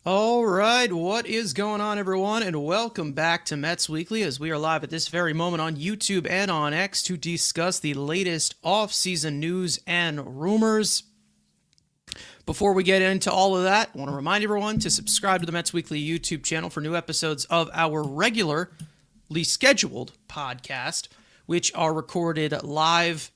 All right, what is going on, everyone, and welcome back to Mets Weekly as we are live at this very moment on YouTube and on X to discuss the latest off-season news and rumors. Before we get into all of that, I want to remind everyone to subscribe to the Mets Weekly YouTube channel for new episodes of our regularly scheduled podcast, which are recorded live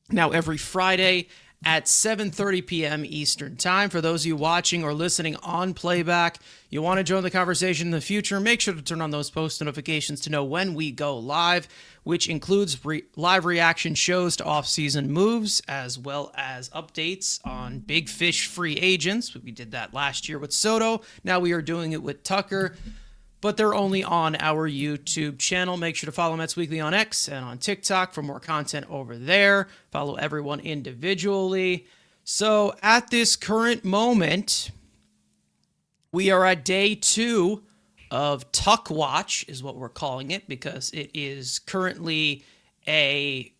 now every Friday at 7:30 p.m. Eastern Time. For those of you watching or listening on playback, you want to join the conversation in the future, make sure to turn on those post notifications to know when we go live, which includes live reaction shows to off-season moves, as well as updates on big fish free agents. We did that last year with Soto. Now we are doing it with Tucker, but they're only on our YouTube channel. Make sure to follow Mets Weekly on X and on TikTok for more content over there. Follow everyone individually. So at this current moment, we are at day 2 of Tuck Watch, is what we're calling it, because it is currently a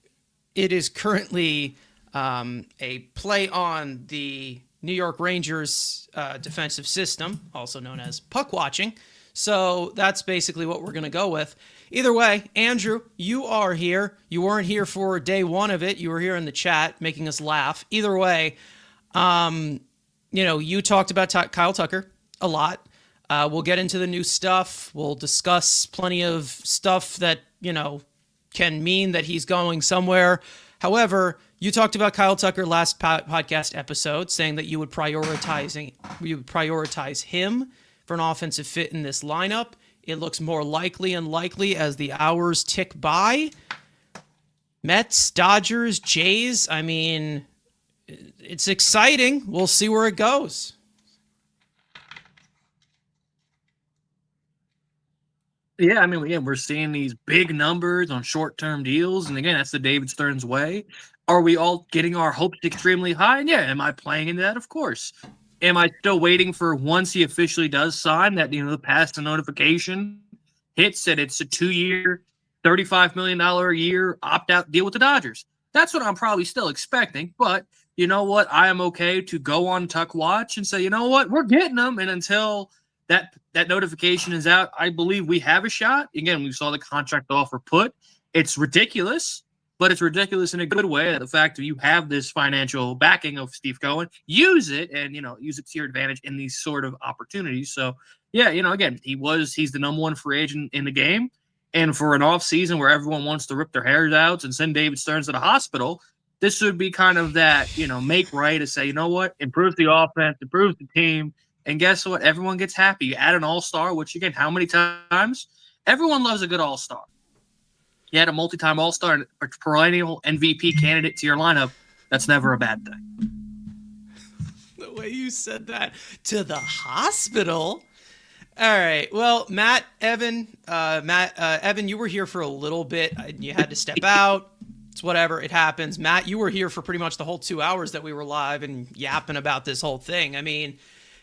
play on the New York Rangers defensive system, also known as puck watching. So that's basically what we're going to go with. Either way, Andrew, you are here. You weren't here for day 1 of it. You were here in the chat making us laugh. Either way, you talked about Kyle Tucker a lot. We'll get into the new stuff. We'll discuss plenty of stuff that, can mean that he's going somewhere. However, you talked about Kyle Tucker last podcast episode, saying that you would prioritize him for an offensive fit in this lineup. It looks more likely and likely as the hours tick by. Mets, Dodgers, Jays. I mean, it's exciting. We'll see where it goes. Yeah, I mean, again, we're seeing these big numbers on short-term deals, and again, that's the David Stearns way. Are we all getting our hopes extremely high? And yeah, am I playing into that? Of course. Am I still waiting for once he officially does sign that, the pass the notification hits that it's a 2-year, $35 million a year opt-out deal with the Dodgers? That's what I'm probably still expecting, but you know what? I am okay to go on Tuck Watch and say, you know what? We're getting them, and until that notification is out, I believe we have a shot. Again, we saw the contract offer put. It's ridiculous, but it's ridiculous in a good way. The fact that you have this financial backing of Steve Cohen, use it and, use it to your advantage in these sort of opportunities. So, yeah, again, he's the number 1 free agent in the game. And for an off season where everyone wants to rip their hairs out and send David Stearns to the hospital, this would be kind of that, make right to say, you know what, improves the offense, improves the team. And guess what? Everyone gets happy. You add an all-star, which, again, how many times? Everyone loves a good all-star. You add a multi-time all-star or perennial MVP candidate to your lineup, that's never a bad thing. The way you said that, to the hospital. All right. Well, Evan, you were here for a little bit. You had to step out. It's whatever. It happens. Matt, you were here for pretty much the whole 2 hours that we were live and yapping about this whole thing. I mean,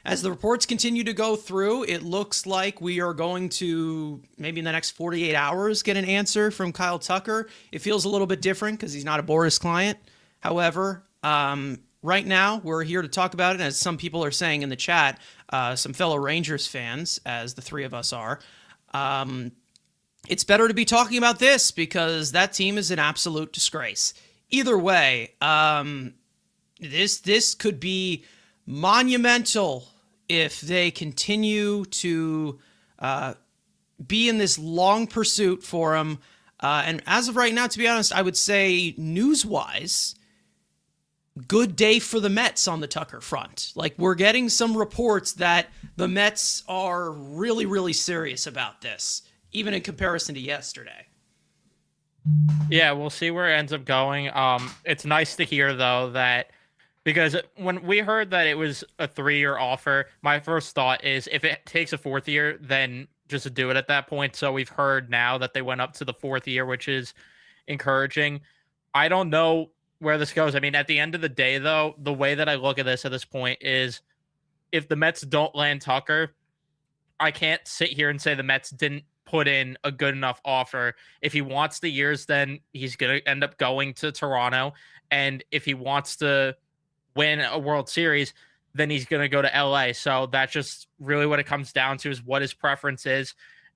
as the reports continue to go through, it looks like we are going to, maybe in the next 48 hours, get an answer from Kyle Tucker. It feels a little bit different because he's not a Boris client. However, right now, we're here to talk about it. As some people are saying in the chat, some fellow Rangers fans, as the 3 of us are, it's better to be talking about this because that team is an absolute disgrace. Either way, this could be monumental if they continue to be in this long pursuit for him. And as of right now, to be honest, I would say news-wise, good day for the Mets on the Tucker front. Like, we're getting some reports that the Mets are really, really serious about this, even in comparison to yesterday. Yeah, we'll see where it ends up going. It's nice to hear, though, that because when we heard that it was a 3-year offer, my first thought is if it takes a 4th year, then just do it at that point. So we've heard now that they went up to the 4th year, which is encouraging. I don't know where this goes. I mean, at the end of the day, though, the way that I look at this point is if the Mets don't land Tucker, I can't sit here and say the Mets didn't put in a good enough offer. If he wants the years, then he's going to end up going to Toronto. And if he wants to win a World Series, then he's going to go to LA. So that's just really what it comes down to, is what his preference is.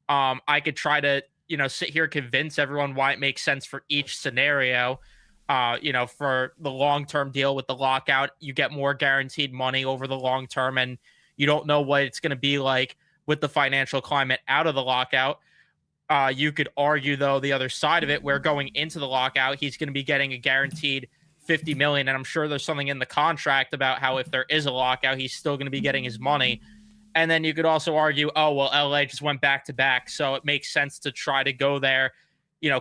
I could try to, sit here, convince everyone why it makes sense for each scenario. For the long-term deal with the lockout, you get more guaranteed money over the long term, and you don't know what it's going to be like with the financial climate out of the lockout. You could argue, though, the other side of it, where going into the lockout, he's going to be getting a guaranteed $50 million. And I'm sure there's something in the contract about how if there is a lockout, he's still going to be getting his money. And then you could also argue, oh, well, LA just went back to back, so it makes sense to try to go there,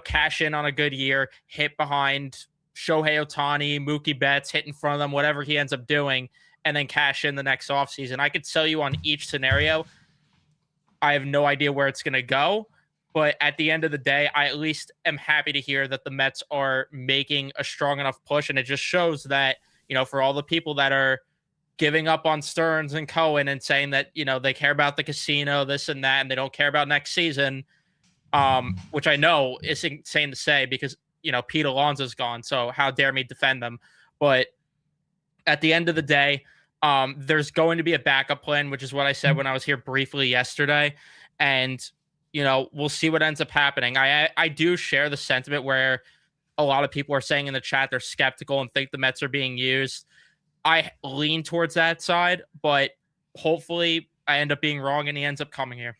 cash in on a good year, hit behind Shohei Ohtani, Mookie Betts, hit in front of them, whatever he ends up doing, and then cash in the next offseason. I could sell you on each scenario. I have no idea where it's going to go. But at the end of the day, I at least am happy to hear that the Mets are making a strong enough push. And it just shows that, for all the people that are giving up on Stearns and Cohen and saying that, they care about the casino, this and that, and they don't care about next season, which I know is insane to say because, Pete Alonso's gone. So how dare me defend them? But at the end of the day, there's going to be a backup plan, which is what I said when I was here briefly yesterday. And, we'll see what ends up happening. I do share the sentiment where a lot of people are saying in the chat they're skeptical and think the Mets are being used. I lean towards that side, but hopefully I end up being wrong and he ends up coming here.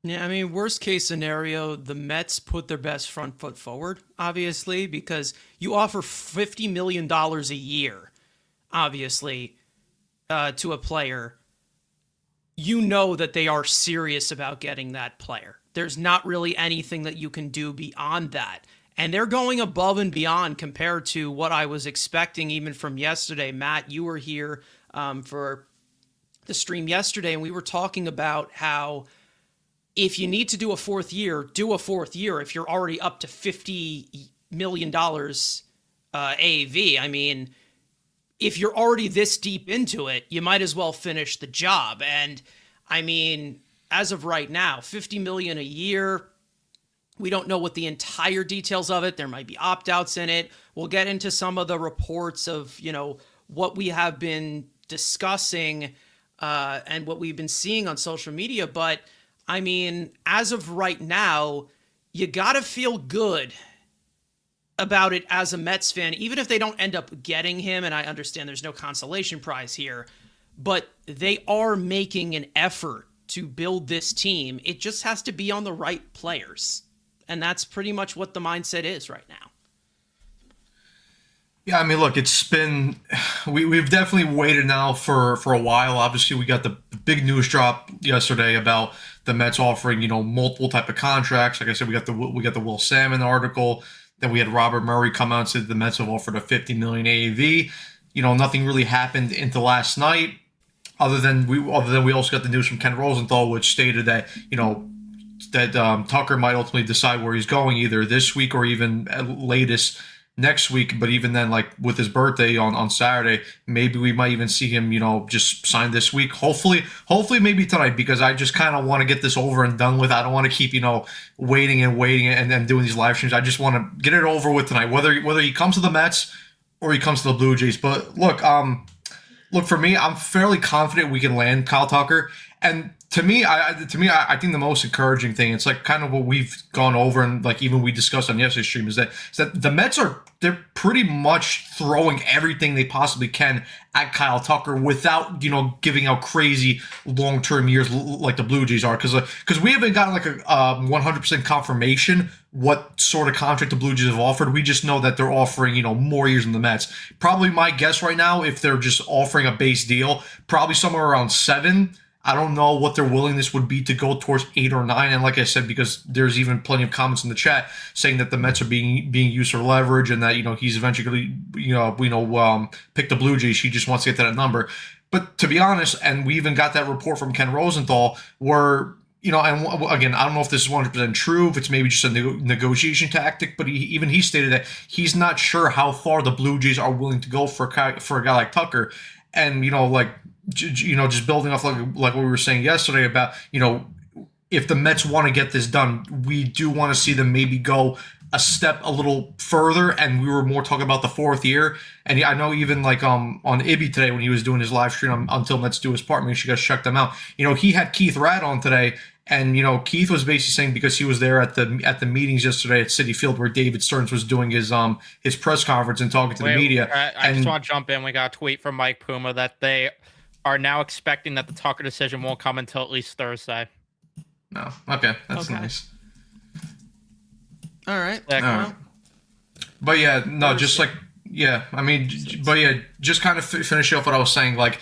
Yeah, I mean, worst case scenario, the Mets put their best front foot forward, obviously, because you offer $50 million a year, obviously, to a player. You know that they are serious about getting that player. There's not really anything that you can do beyond that. And they're going above and beyond compared to what I was expecting even from yesterday. Matt, you were here for the stream yesterday, and we were talking about how if you need to do a fourth year, do a fourth year if you're already up to $50 million AAV. I mean, if you're already this deep into it, you might as well finish the job. And I mean, as of right now, $50 million a year, we don't know what the entire details of it. There might be opt-outs in it. We'll get into some of the reports of, what we have been discussing and what we've been seeing on social media. But I mean, as of right now, you got to feel good about it as a Mets fan, even if they don't end up getting him. And I understand there's no consolation prize here, but they are making an effort to build this team. It just has to be on the right players. And that's pretty much what the mindset is right now. Yeah, I mean, look, it's been we've definitely waited now for a while. Obviously, we got the big news drop yesterday about the Mets offering multiple type of contracts. Like I said, we got the Will Salmon article. Then we had Robert Murray come out and say the Mets have offered a $50 million AAV. Nothing really happened into last night, other than we also got the news from Ken Rosenthal, which stated that that Tucker might ultimately decide where he's going either this week or even at latest next week. But even then, like with his birthday on Saturday, maybe we might even see him, just sign this week. Hopefully maybe tonight, because I just kind of want to get this over and done with. I don't want to keep, waiting and then doing these live streams. I just want to get it over with tonight, whether he comes to the Mets or he comes to the Blue Jays. But look, for me, I'm fairly confident we can land Kyle Tucker. And to me, I think the most encouraging thing, it's like kind of what we've gone over and like even we discussed on yesterday's stream, is that the Mets they're pretty much throwing everything they possibly can at Kyle Tucker without giving out crazy long-term years like the Blue Jays are, because we haven't gotten like a 100% confirmation what sort of contract the Blue Jays have offered. We just know that they're offering more years than the Mets. Probably my guess right now, if they're just offering a base deal, probably somewhere around 7. I don't know what their willingness would be to go towards 8 or 9. And like I said, because there's even plenty of comments in the chat saying that the Mets are being used for leverage and that, he's eventually pick the Blue Jays. He just wants to get to that number. But to be honest, and we even got that report from Ken Rosenthal where, and again, I don't know if this is 100% true, if it's maybe just a negotiation tactic, but he stated that he's not sure how far the Blue Jays are willing to go for a guy like Tucker. And, just building off like what we were saying yesterday about, if the Mets want to get this done, we do want to see them maybe go a step a little further, and we were more talking about the fourth year. And I know even like on Ibby today when he was doing his live stream until Let's Do His Part, make sure you guys check them out. He had Keith Radd on today, and Keith was basically saying, because he was there at the meetings yesterday at Citi Field where David Stearns was doing his press conference and talking to the media. I just want to jump in. We got a tweet from Mike Puma that they are now expecting that the Tucker decision won't come until at least Thursday. No, okay, that's nice. All right. But yeah, no, just like, yeah, I mean, but yeah, just kind of finish off what I was saying. Like,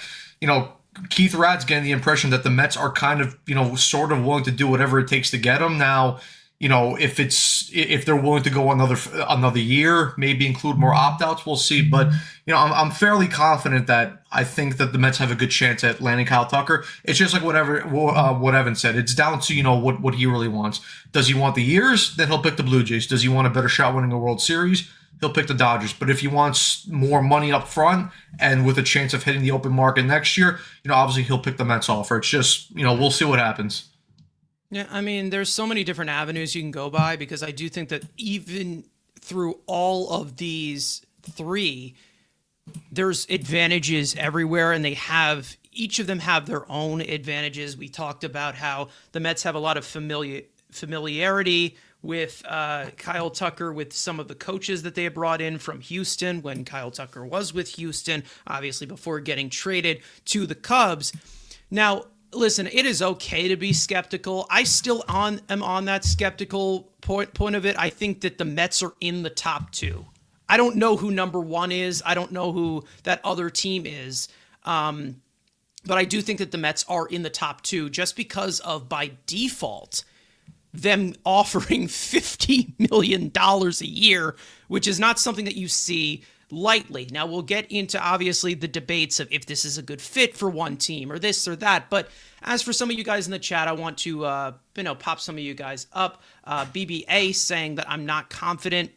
Keith Radd's getting the impression that the Mets are kind of, sort of willing to do whatever it takes to get him. Now, if they're willing to go another year, maybe include more opt-outs, we'll see. But, I'm fairly confident that I think that the Mets have a good chance at landing Kyle Tucker. It's just like what Evan said. It's down to, what he really wants. Does he want the years? Then he'll pick the Blue Jays. Does he want a better shot winning a World Series? He'll pick the Dodgers. But if he wants more money up front and with a chance of hitting the open market next year, obviously he'll pick the Mets offer. It's just, we'll see what happens. Yeah, I mean, there's so many different avenues you can go by, because I do think that even through all of these three, there's advantages everywhere, and each of them have their own advantages. We talked about how the Mets have a lot of familiarity with Kyle Tucker, with some of the coaches that they had brought in from Houston when Kyle Tucker was with Houston, obviously before getting traded to the Cubs. Now, listen, it is okay to be skeptical. I still am on that skeptical point of it. I think that the Mets are in the top two. I don't know who number one is. I don't know who that other team is. But I do think that the Mets are in the top two just because of, by default, them offering $50 million a year, which is not something that you see lightly. Now, we'll get into, obviously, the debates of if this is a good fit for one team or this or that. But as for some of you guys in the chat, I want to pop some of you guys up. BBA saying that I'm not confident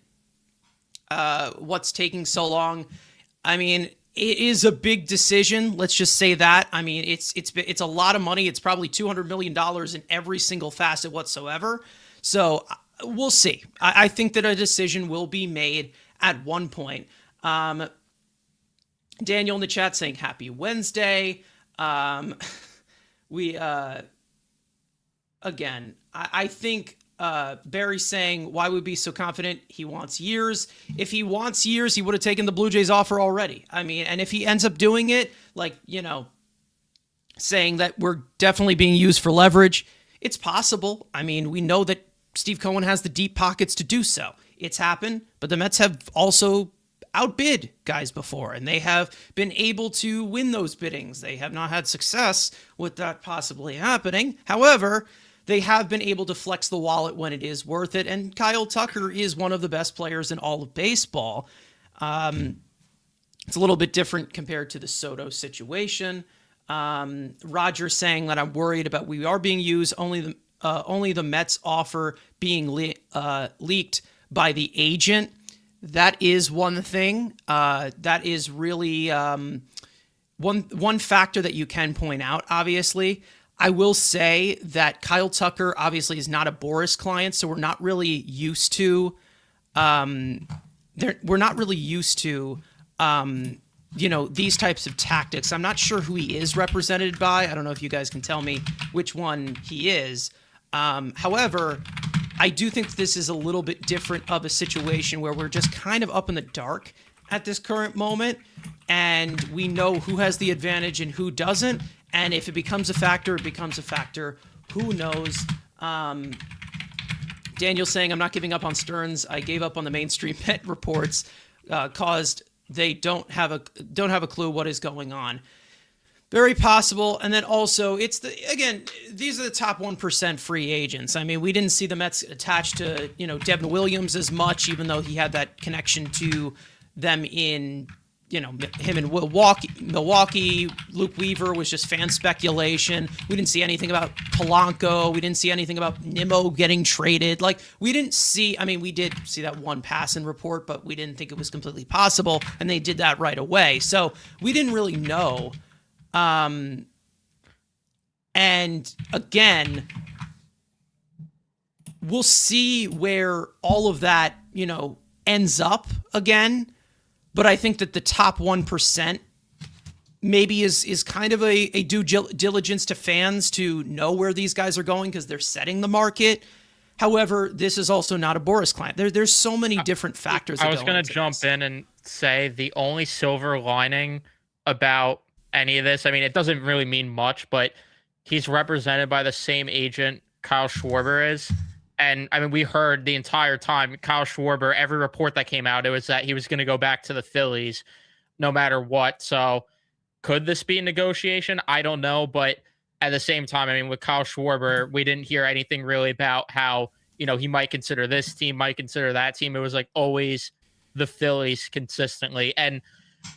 what's taking so long. I mean, it is a big decision. Let's just say that. I mean, it's a lot of money. It's probably $200 million in every single facet whatsoever. So we'll see. I think that a decision will be made at one point. Daniel in the chat saying happy Wednesday. I think Barry saying, why would we be so confident? He wants years. If he wants years, he would have taken the Blue Jays offer already. I mean, and if he ends up doing it, saying that we're definitely being used for leverage, it's possible. I mean, we know that Steve Cohen has the deep pockets to do so. It's happened, but the Mets have also outbid guys before, and they have been able to win those biddings. They have not had success with that possibly happening. However, they have been able to flex the wallet when it is worth it, and Kyle Tucker is one of the best players in all of baseball. It's a little bit different compared to the Soto situation. Roger saying that I'm worried about we are being used, only the Mets offer being leaked by the agent. That is one thing. That is really one factor that you can point out, obviously. I will say that Kyle Tucker obviously is not a Boris client, so we're not really used to these types of tactics. I'm not sure who he is represented by. I don't know if you guys can tell me which one he is. However, I do think this is a little bit different of a situation where we're just kind of up in the dark at this current moment, and we know who has the advantage and who doesn't. And if it becomes a factor, it becomes a factor. Who knows? Daniel saying, I'm not giving up on Stearns. I gave up on the mainstream Met reports, caused they don't have a clue what is going on. Very possible. And then also, these are the top 1% free agents. I mean, we didn't see the Mets attached to, Devin Williams as much, even though he had that connection to them in, him in Milwaukee. Luke Weaver was just fan speculation. We didn't see anything about Polanco. We didn't see anything about Nimmo getting traded. We did see that one passing report, but we didn't think it was completely possible, and they did that right away. So we didn't really know. And again, we'll see where all of that ends up again. But I think that the top 1% maybe is kind of a due diligence to fans to know where these guys are going because they're setting the market. However, this is also not a Boris client. There's so many different factors. I was going to jump in and say the only silver lining about any of this, I mean, it doesn't really mean much, but he's represented by the same agent Kyle Schwarber is. And I mean, we heard the entire time Kyle Schwarber, every report that came out, it was that he was going to go back to the Phillies no matter what. So could this be a negotiation? I don't know. But at the same time, I mean, with Kyle Schwarber, we didn't hear anything really about how, he might consider this team, might consider that team. It was like always the Phillies consistently. And,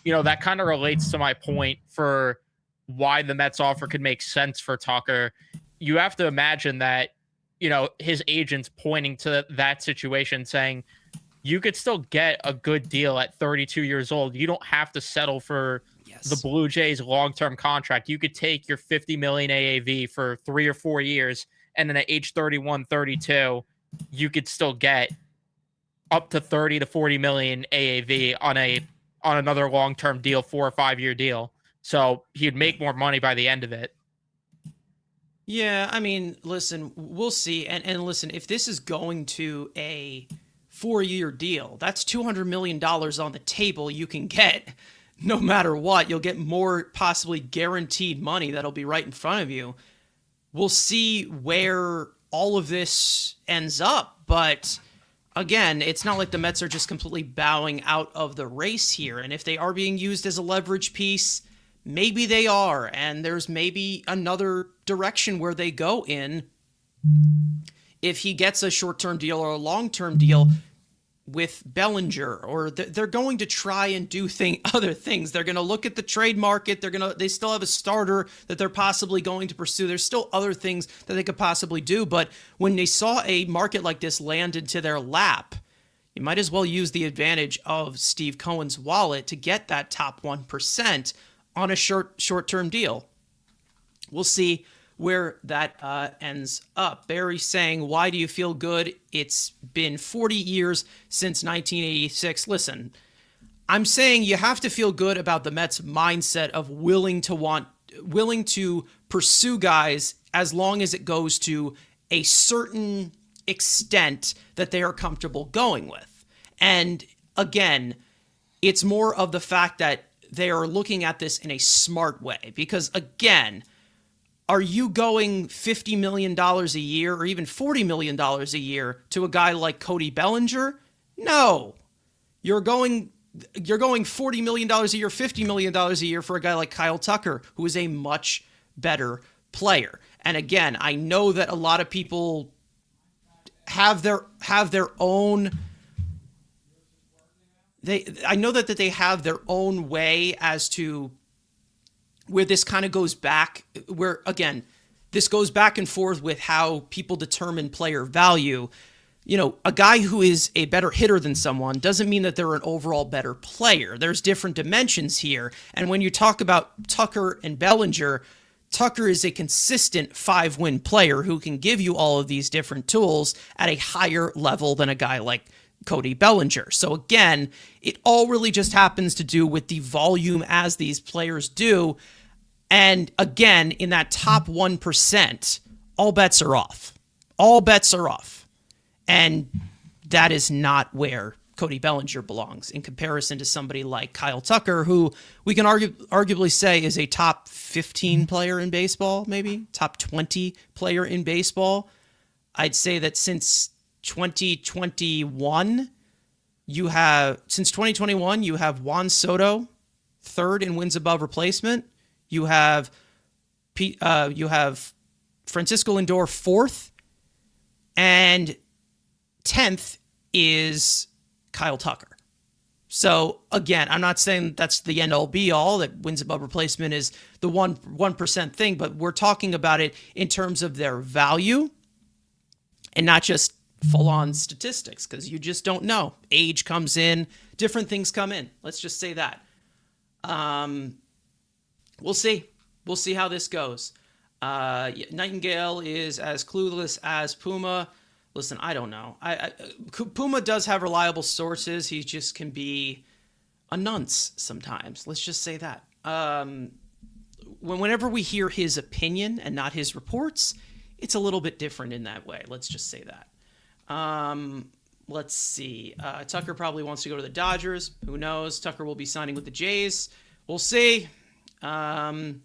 that kind of relates to my point for why the Mets offer could make sense for Tucker. You have to imagine that, his agent's pointing to that situation saying, you could still get a good deal at 32 years old. You don't have to settle for the Blue Jays long-term contract. You could take your $50 million AAV for 3 or 4 years, and then at age 31, 32, you could still get up to 30 to 40 million AAV on another long-term deal, 4 or 5 year deal. So he'd make more money by the end of it. Yeah, I mean, listen, we'll see. And listen, if this is going to a 4-year deal, that's $200 million on the table you can get. No matter what, you'll get more possibly guaranteed money that'll be right in front of you. We'll see where all of this ends up. But again, it's not like the Mets are just completely bowing out of the race here. And if they are being used as a leverage piece, maybe they are. And there's maybe another direction where they go in if he gets a short-term deal or a long-term deal with Bellinger, or they're going to try and do other things. They're going to look at the trade market. They still have a starter that they're possibly going to pursue. There's still other things that they could possibly do. But when they saw a market like this land into their lap, you might as well use the advantage of Steve Cohen's wallet to get that top 1% on a short-term deal. We'll see where that ends up. Barry's saying, why do you feel good? It's been 40 years since 1986. Listen, I'm saying you have to feel good about the Mets' mindset of willing to pursue guys as long as it goes to a certain extent that they are comfortable going with. And again, it's more of the fact that they are looking at this in a smart way. Because again, are you going $50 million a year or even $40 million a year to a guy like Cody Bellinger? No. You're going $40 million a year, $50 million a year for a guy like Kyle Tucker, who is a much better player. And again, I know that a lot of people have their own. I know that they have their own way as to where this kind of goes back, where, again, this goes back and forth with how people determine player value. A guy who is a better hitter than someone doesn't mean that they're an overall better player. There's different dimensions here. And when you talk about Tucker and Bellinger, Tucker is a consistent 5-win player who can give you all of these different tools at a higher level than a guy like Cody Bellinger. So again, it all really just happens to do with the volume as these players do. And again, in that top 1%, all bets are off. All bets are off. And that is not where Cody Bellinger belongs in comparison to somebody like Kyle Tucker, who we can arguably say is a top 15 player in baseball, maybe top 20 player in baseball. I'd say that since 2021, you have Juan Soto, third in wins above replacement. You have Francisco Lindor, fourth, and 10th is Kyle Tucker. So again, I'm not saying that's the end all be all, that wins above replacement is the 1% thing, but we're talking about it in terms of their value and not just full-on statistics, because you just don't know. Age comes in, different things come in. Let's just say that. We'll see. We'll see how this goes. Nightingale is as clueless as Puma. listen, I don't know. Puma does have reliable sources. He just can be a nunce sometimes. Let's just say that. Whenever we hear his opinion and not his reports, it's a little bit different in that way. Let's just say that. Let's see. Tucker probably wants to go to the Dodgers. Who knows? Tucker will be signing with the Jays. We'll see. Tucker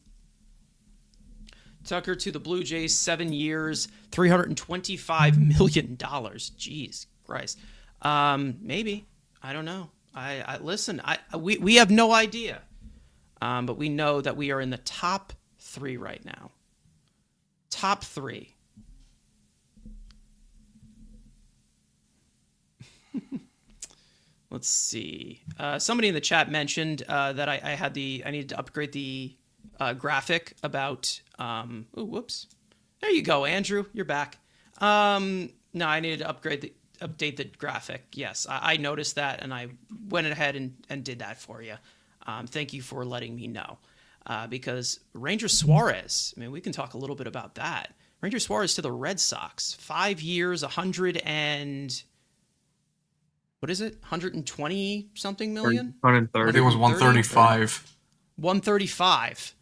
to the Blue Jays, 7 years, $325 million. Jeez Christ. Maybe. I don't know. I listen. We have no idea. But we know that we are in the top 3 right now. Top 3. Let's see. Somebody in the chat mentioned that I needed to upgrade the graphic about. Whoops. There you go, Andrew. You're back. No, I needed to update the graphic. Yes, I noticed that, and I went ahead and did that for you. Thank you for letting me know. Because Ranger Suarez, I mean, we can talk a little bit about that. Ranger Suarez to the Red Sox, 5 years, 120 something million? 130. I think it was 135. 135.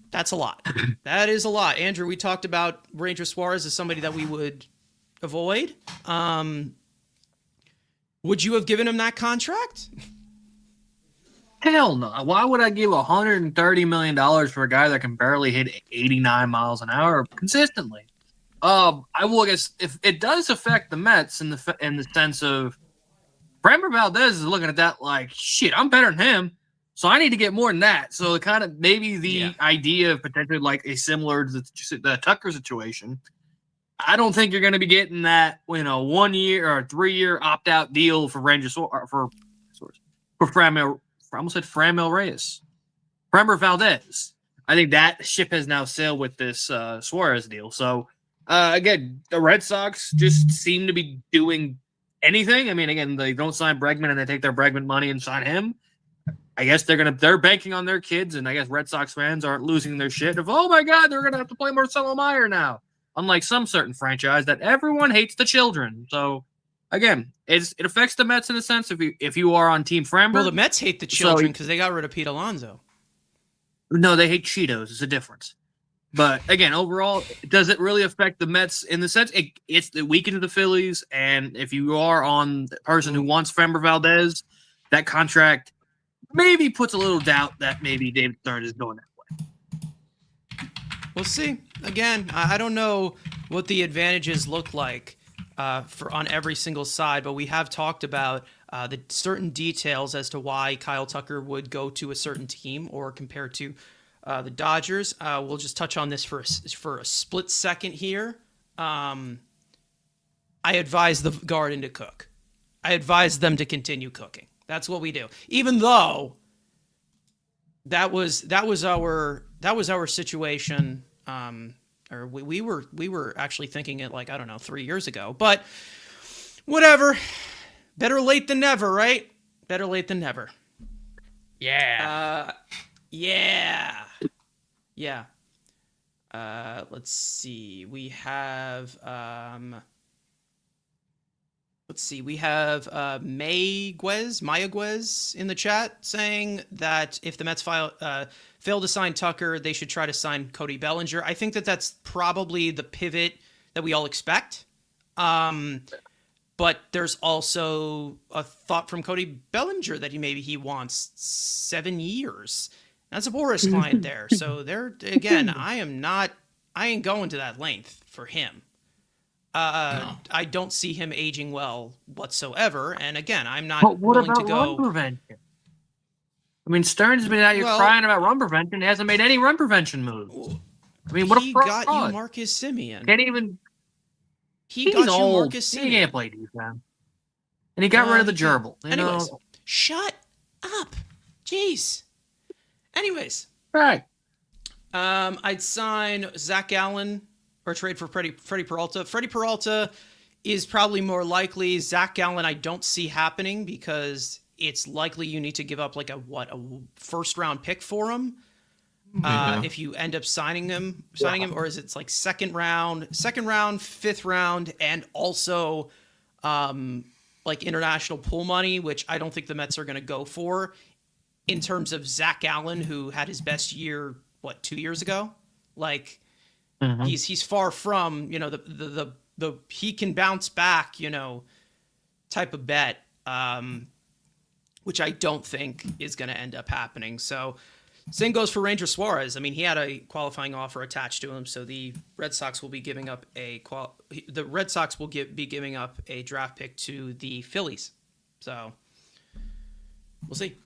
That's a lot. That is a lot. Andrew, we talked about Ranger Suarez as somebody that we would avoid. Would you have given him that contract? Hell no. Why would I give $130 million for a guy that can barely hit 89 miles an hour consistently? I will guess if it does affect the Mets in the sense of Framber Valdez is looking at that like, shit, I'm better than him, so I need to get more than that. So it kind of maybe the idea of potentially like a similar to the Tucker situation. I don't think you're going to be getting that 1 year or 3 year opt out deal for Framber. I almost said Framber Reyes. Framber Valdez. I think that ship has now sailed with this Suarez deal. So, again, the Red Sox just seem to be doing anything. I mean, again, they don't sign Bregman and they take their Bregman money and sign him. I guess they're banking on their kids, and I guess Red Sox fans aren't losing their shit of, oh my God, they're gonna have to play Marcelo Meyer now. Unlike some certain franchise that everyone hates the children. So again, it affects the Mets in a sense if you are on Team Framber. Well, the Mets hate the children because they got rid of Pete Alonso. No, they hate Cheetos. It's a difference. But again, overall, does it really affect the Mets in the sense it's the weekend of the Phillies? And if you are on the person who wants Framber Valdez, that contract maybe puts a little doubt that maybe David Stern is going that way. We'll see. Again, I don't know what the advantages look like on every single side, but we have talked about the certain details as to why Kyle Tucker would go to a certain team or compared to the Dodgers. We'll just touch on this for a split second here. I advise the Garden to cook. I advise them to continue cooking. That's what we do. Even though that was our situation. Or we were actually thinking it like, I don't know, 3 years ago, but whatever. Better late than never, right? Better late than never. Yeah. Yeah. Let's see. We have Mayaguez in the chat saying that if the Mets fail to sign Tucker, they should try to sign Cody Bellinger. I think that's probably the pivot that we all expect. But there's also a thought from Cody Bellinger that he wants 7 years. That's a Boris client there. So again, I ain't going to that length for him. No. I don't see him aging well whatsoever. And again, I'm not willing to go. Run prevention? I mean, Stern's been out here crying about run prevention. He hasn't made any run prevention moves. I mean, what he a fraud. got you Marcus Semien. Can't even. He got you Marcus Semien. He can't play defense. And he got rid of the gerbil. Anyways, shut up. Jeez. Anyways. Right. I'd sign Zach Gallen or trade for Freddie Peralta. Freddie Peralta is probably more likely. Zach Gallen I don't see happening because it's likely you need to give up like a first round pick for him. Yeah. if you end up signing him, or is it like second round, fifth round, and also like international pool money, which I don't think the Mets are going to go for. In terms of Zach Allen, who had his best year 2 years ago, like he's far from the he can bounce back type of bet, which I don't think is going to end up happening. So same goes for Ranger Suarez. I mean, he had a qualifying offer attached to him, so the Red Sox will be giving up be giving up a draft pick to the Phillies. So we'll see.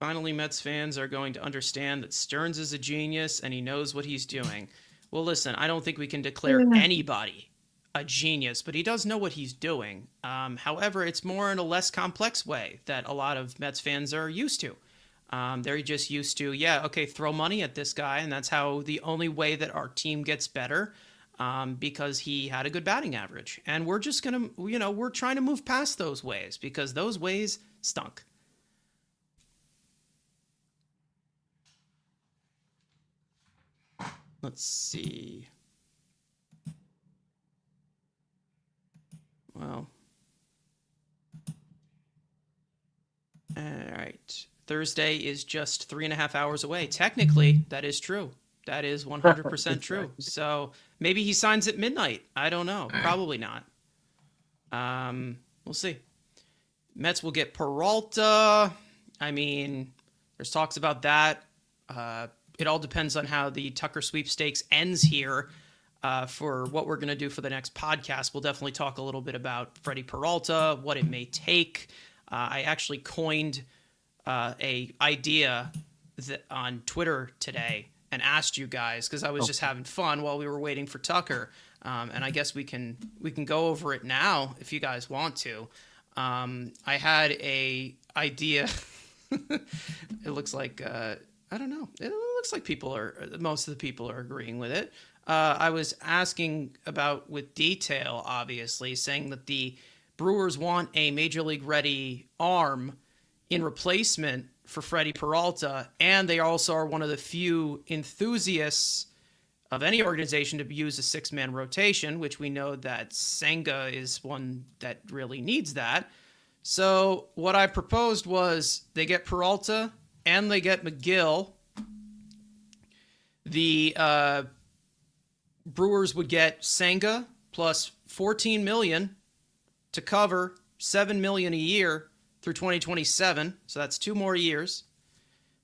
Finally, Mets fans are going to understand that Stearns is a genius and he knows what he's doing. Well, listen, I don't think we can declare anybody a genius, but he does know what he's doing. However, it's more in a less complex way that a lot of Mets fans are used to. They're just used to, throw money at this guy, and that's how the only way that our team gets better, because he had a good batting average. And we're just going to, we're trying to move past those ways because those ways stunk. Let's see. Well. All right. Thursday is just 3.5 hours away. Technically, that is true. That is 100% true. So maybe he signs at midnight. I don't know. Probably not. We'll see. Mets will get Peralta. I mean, there's talks about that. It all depends on how the Tucker sweepstakes ends here. For what we're going to do for the next podcast, we'll definitely talk a little bit about Freddie Peralta, what it may take. I actually coined a idea on Twitter today and asked you guys because I was just having fun while we were waiting for Tucker. And I guess we can go over it now if you guys want to. I had a idea. It looks like I don't know. It looks like most of the people are agreeing with it. I was asking about with detail, obviously, saying that the Brewers want a Major League ready arm in replacement for Freddie Peralta, and they also are one of the few enthusiasts of any organization to use a 6-man rotation, which we know that Senga is one that really needs that. So what I proposed was they get Peralta and they get McGill. The Brewers would get Senga plus $14 million to cover $7 million a year through 2027. So that's 2 more years,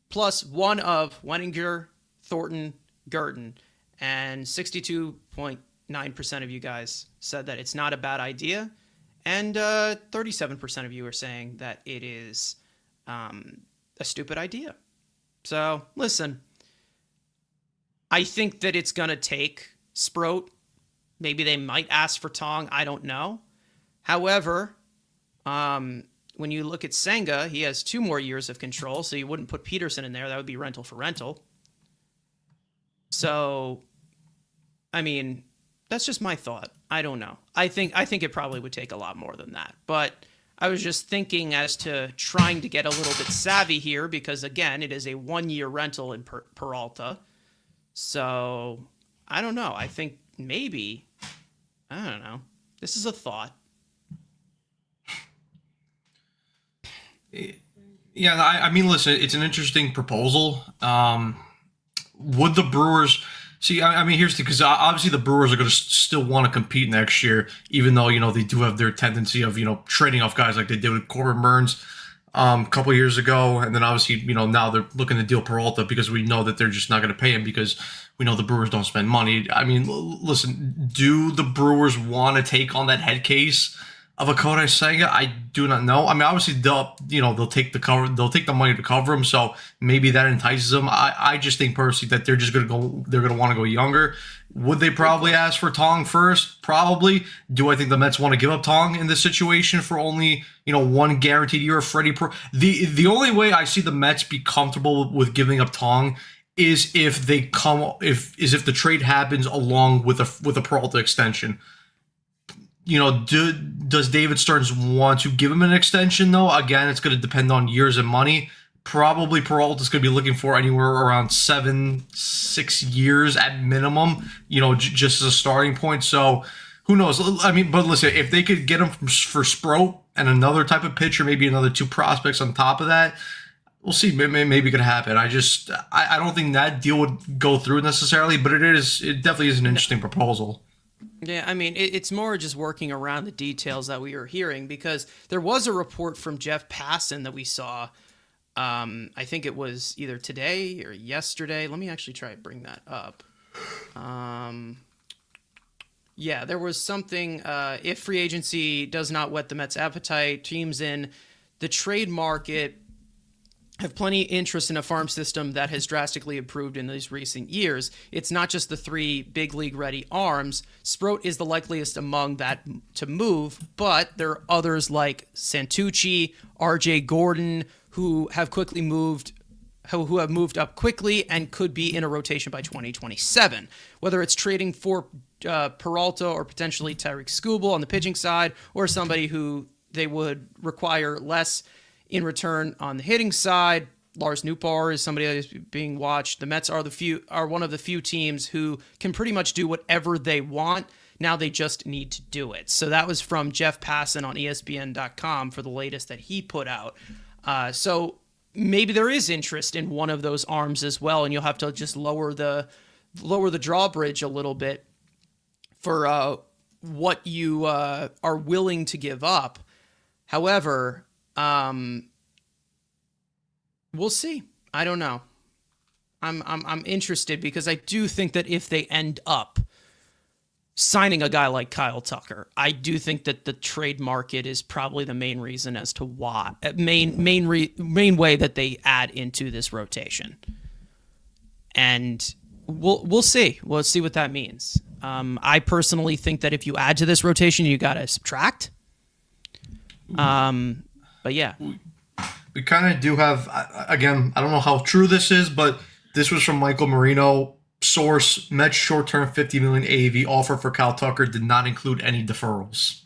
plus one of Wenninger, Thornton, Gurton, and 62.9% of you guys said that it's not a bad idea, and 37% of you are saying that it is a stupid idea. So listen, I think that it's going to take Sproat. Maybe they might ask for Tong. I don't know. However, when you look at Senga, he has 2 more years of control, so you wouldn't put Peterson in there. That would be rental for rental. So, I mean, that's just my thought. I don't know. I think it probably would take a lot more than that. But I was just thinking as to trying to get a little bit savvy here because, again, it is a 1-year rental in Peralta. So, I don't know. I think maybe, I don't know. This is a thought. Yeah, I mean, listen, it's an interesting proposal. Would the Brewers see? I mean, here's because obviously the Brewers are going to still want to compete next year, even though they do have their tendency of trading off guys like they did with Corbin Burns a couple of years ago, and then obviously now they're looking to deal Peralta because we know that they're just not going to pay him because we know the Brewers don't spend money. I mean, listen, do the Brewers want to take on that head case of a Kodai Senga, I do not know. I mean, obviously they'll take the money to cover him, so maybe that entices them. I just think personally that they're just gonna go, they're gonna want to go younger. Would they probably ask for Tong first? Probably. Do I think the Mets want to give up Tong in this situation for only one guaranteed year of Freddie? The only way I see the Mets be comfortable with giving up Tong is if the trade happens along with a Peralta extension. Does David Stearns want to give him an extension, though? Again, it's going to depend on years and money. Probably Peralta's going to be looking for anywhere around 6 years at minimum, just as a starting point. So who knows? I mean, but listen, if they could get him for Sproat and another type of pitcher, maybe another 2 prospects on top of that, we'll see. Maybe it could happen. I don't think that deal would go through necessarily, but it definitely is an interesting proposal. Yeah, I mean, it's more just working around the details that we are hearing, because there was a report from Jeff Passan that we saw. I think it was either today or yesterday. Let me actually try to bring that up. Yeah, there was something, if free agency does not whet the Mets' appetite, teams in the trade market have plenty of interest in a farm system that has drastically improved in these recent years. It's not just the 3 big league ready arms. Sproat is the likeliest among that to move, but there are others like Santucci, RJ Gordon, who have moved up quickly and could be in a rotation by 2027. Whether it's trading for Peralta or potentially Tyreek Skubal on the pitching side, or somebody who they would require less in return on the hitting side. Lars Nootbaar is somebody that is being watched. The Mets are one of the few teams who can pretty much do whatever they want. Now they just need to do it. So that was from Jeff Passan on ESPN.com for the latest that he put out. So maybe there is interest in one of those arms as well, and you'll have to just lower the drawbridge a little bit for what you are willing to give up. However, we'll see. I don't know. I'm interested because I do think that if they end up signing a guy like Kyle Tucker, I do think that the trade market is probably the main reason as to why main way that they add into this rotation. And we'll see. We'll see what that means. I personally think that if you add to this rotation, you got to subtract. But yeah, we kind of do have, again, I don't know how true this is, but this was from Michael Marino. Source: Mets short-term $50 million AAV offer for Kyle Tucker did not include any deferrals.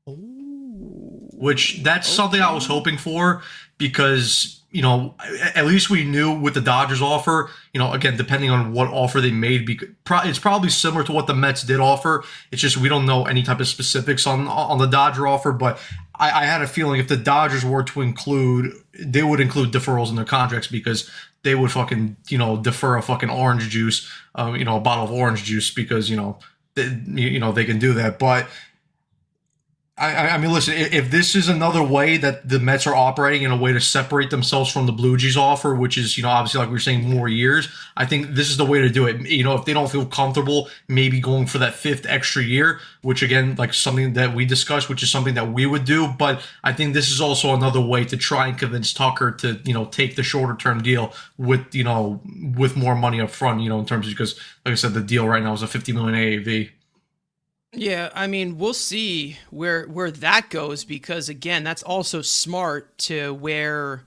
Which that's something I was hoping for, because at least we knew with the Dodgers offer, again, depending on what offer they made, it's probably similar to what the Mets did offer. It's just we don't know any type of specifics on the Dodger offer, but I had a feeling if the Dodgers were to include, they would include deferrals in their contracts, because they would fucking, defer a fucking orange juice, a bottle of orange juice, because, they can do that. But I mean, listen, if this is another way that the Mets are operating in a way to separate themselves from the Blue Jays offer, which is, obviously, like we were saying, more years, I think this is the way to do it. If they don't feel comfortable maybe going for that 5th extra year, which, again, like something that we discussed, which is something that we would do. But I think this is also another way to try and convince Tucker to, take the shorter term deal with, with more money up front, in terms of, because, like I said, the deal right now is a $50 million AAV. Yeah, I mean, we'll see where that goes, because, again, that's also smart to where,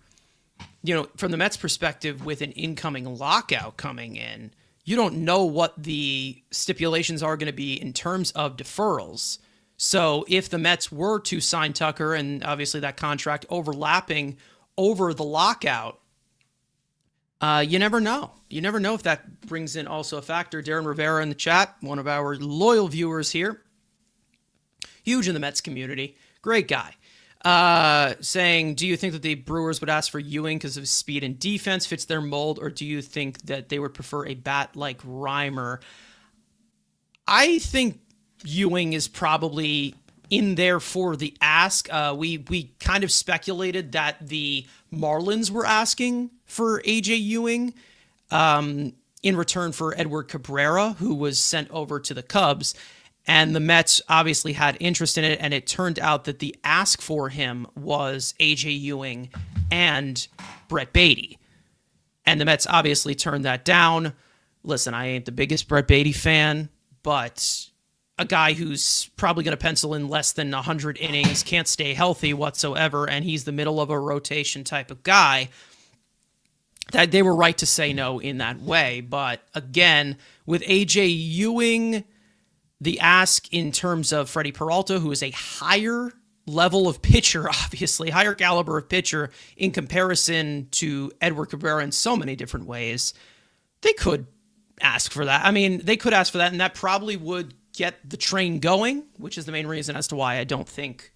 from the Mets' perspective, with an incoming lockout coming in, you don't know what the stipulations are going to be in terms of deferrals. So if the Mets were to sign Tucker, and obviously that contract overlapping over the lockout, you never know. You never know if that brings in also a factor. Darren Rivera in the chat, one of our loyal viewers here, huge in the Mets community, great guy, saying, do you think that the Brewers would ask for Ewing because of his speed and defense fits their mold, or do you think that they would prefer a bat like Reimer? I think Ewing is probably in there for the ask. We kind of speculated that the Marlins were asking for AJ Ewing in return for Edward Cabrera, who was sent over to the Cubs. And the Mets obviously had interest in it, and it turned out that the ask for him was A.J. Ewing and Brett Beatty. And the Mets obviously turned that down. Listen, I ain't the biggest Brett Beatty fan, but a guy who's probably going to pencil in less than 100 innings, can't stay healthy whatsoever, and he's the middle of a rotation type of guy, that they were right to say no in that way. But again, with A.J. Ewing, the ask in terms of Freddie Peralta, who is a higher level of pitcher, obviously, higher caliber of pitcher in comparison to Edward Cabrera in so many different ways, they could ask for that. I mean, they could ask for that, and that probably would get the train going, which is the main reason as to why I don't think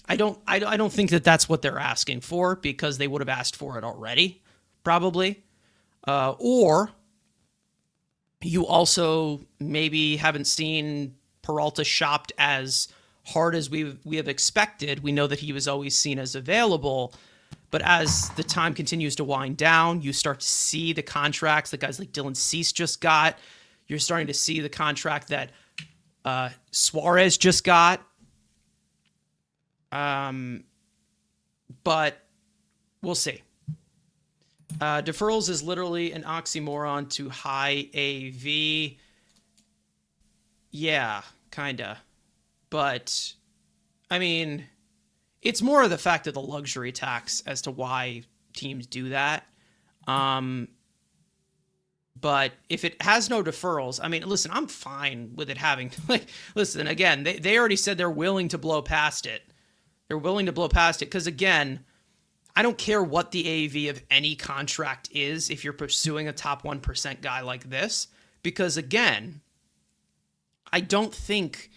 that that's what they're asking for, because they would have asked for it already, probably. Or you also maybe haven't seen Peralta shopped as hard as we have expected. We know that he was always seen as available, but as the time continues to wind down, you start to see the contracts that guys like Dylan Cease just got. You're starting to see the contract that Suarez just got. But we'll see. Deferrals is literally an oxymoron to high AV. Yeah, kinda. But, I mean, it's more of the fact of the luxury tax as to why teams do that. But if it has no deferrals, I mean, listen, I'm fine with it having, listen, again, they already said they're willing to blow past it. They're willing to blow past it because, again, I don't care what the AAV of any contract is if you're pursuing a top 1% guy like this, because again, I don't think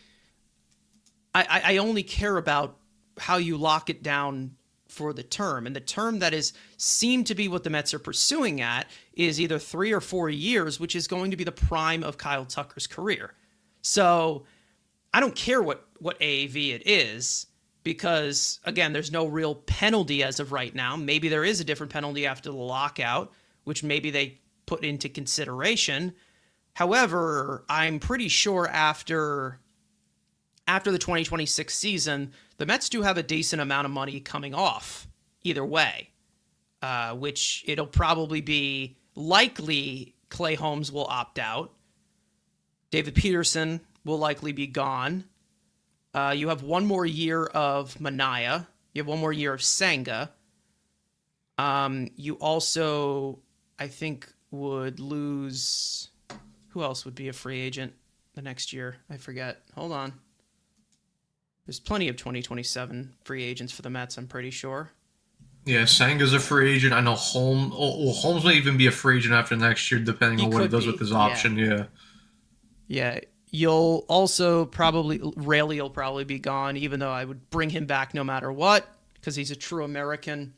I only care about how you lock it down for the term. And the term that is seemed to be what the Mets are pursuing at is either 3 or 4 years, which is going to be the prime of Kyle Tucker's career. So I don't care what AAV it is, because, again, there's no real penalty as of right now. Maybe there is a different penalty after the lockout, which maybe they put into consideration. However, I'm pretty sure after the 2026 season, the Mets do have a decent amount of money coming off either way, which it'll probably be likely Clay Holmes will opt out. David Peterson will likely be gone. You have one more year of Manaea. You have one more year of Senga. You also, I think, would lose... Who else would be a free agent the next year? I forget. Hold on. There's plenty of 2027 free agents for the Mets, I'm pretty sure. Yeah, Sanga's a free agent. I know Holmes may even be a free agent after next year, depending on what he does with his option. Yeah. Yeah. You'll also probably, Rayleigh will probably be gone, even though I would bring him back no matter what, because he's a true American.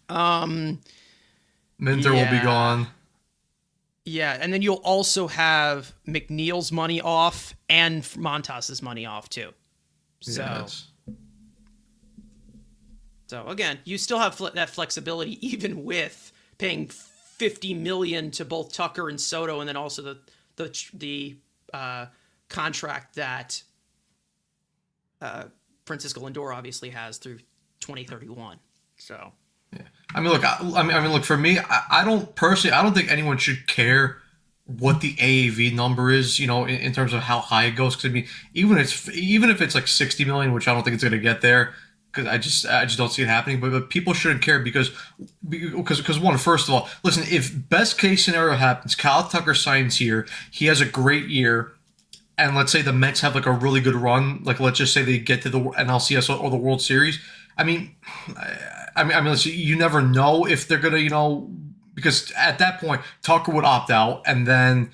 Minter will be gone. Yeah, and then you'll also have McNeil's money off and Montas's money off too. So, so again, you still have that flexibility, even with paying $50 million to both Tucker and Soto, and then also the contract that Francisco Lindor obviously has through 2031. So, yeah. I mean, look. For me, I don't think anyone should care what the AAV number is. In terms of how high it goes. Because I mean, even if it's like 60 million, which I don't think it's going to get there, because I just don't see it happening. But people shouldn't care because one, first of all, listen. If best case scenario happens, Kyle Tucker signs here, he has a great year. And let's say the Mets have like a really good run, like let's just say they get to the NLCS or the World Series. I mean, listen, you never know if they're gonna, because at that point Tucker would opt out, and then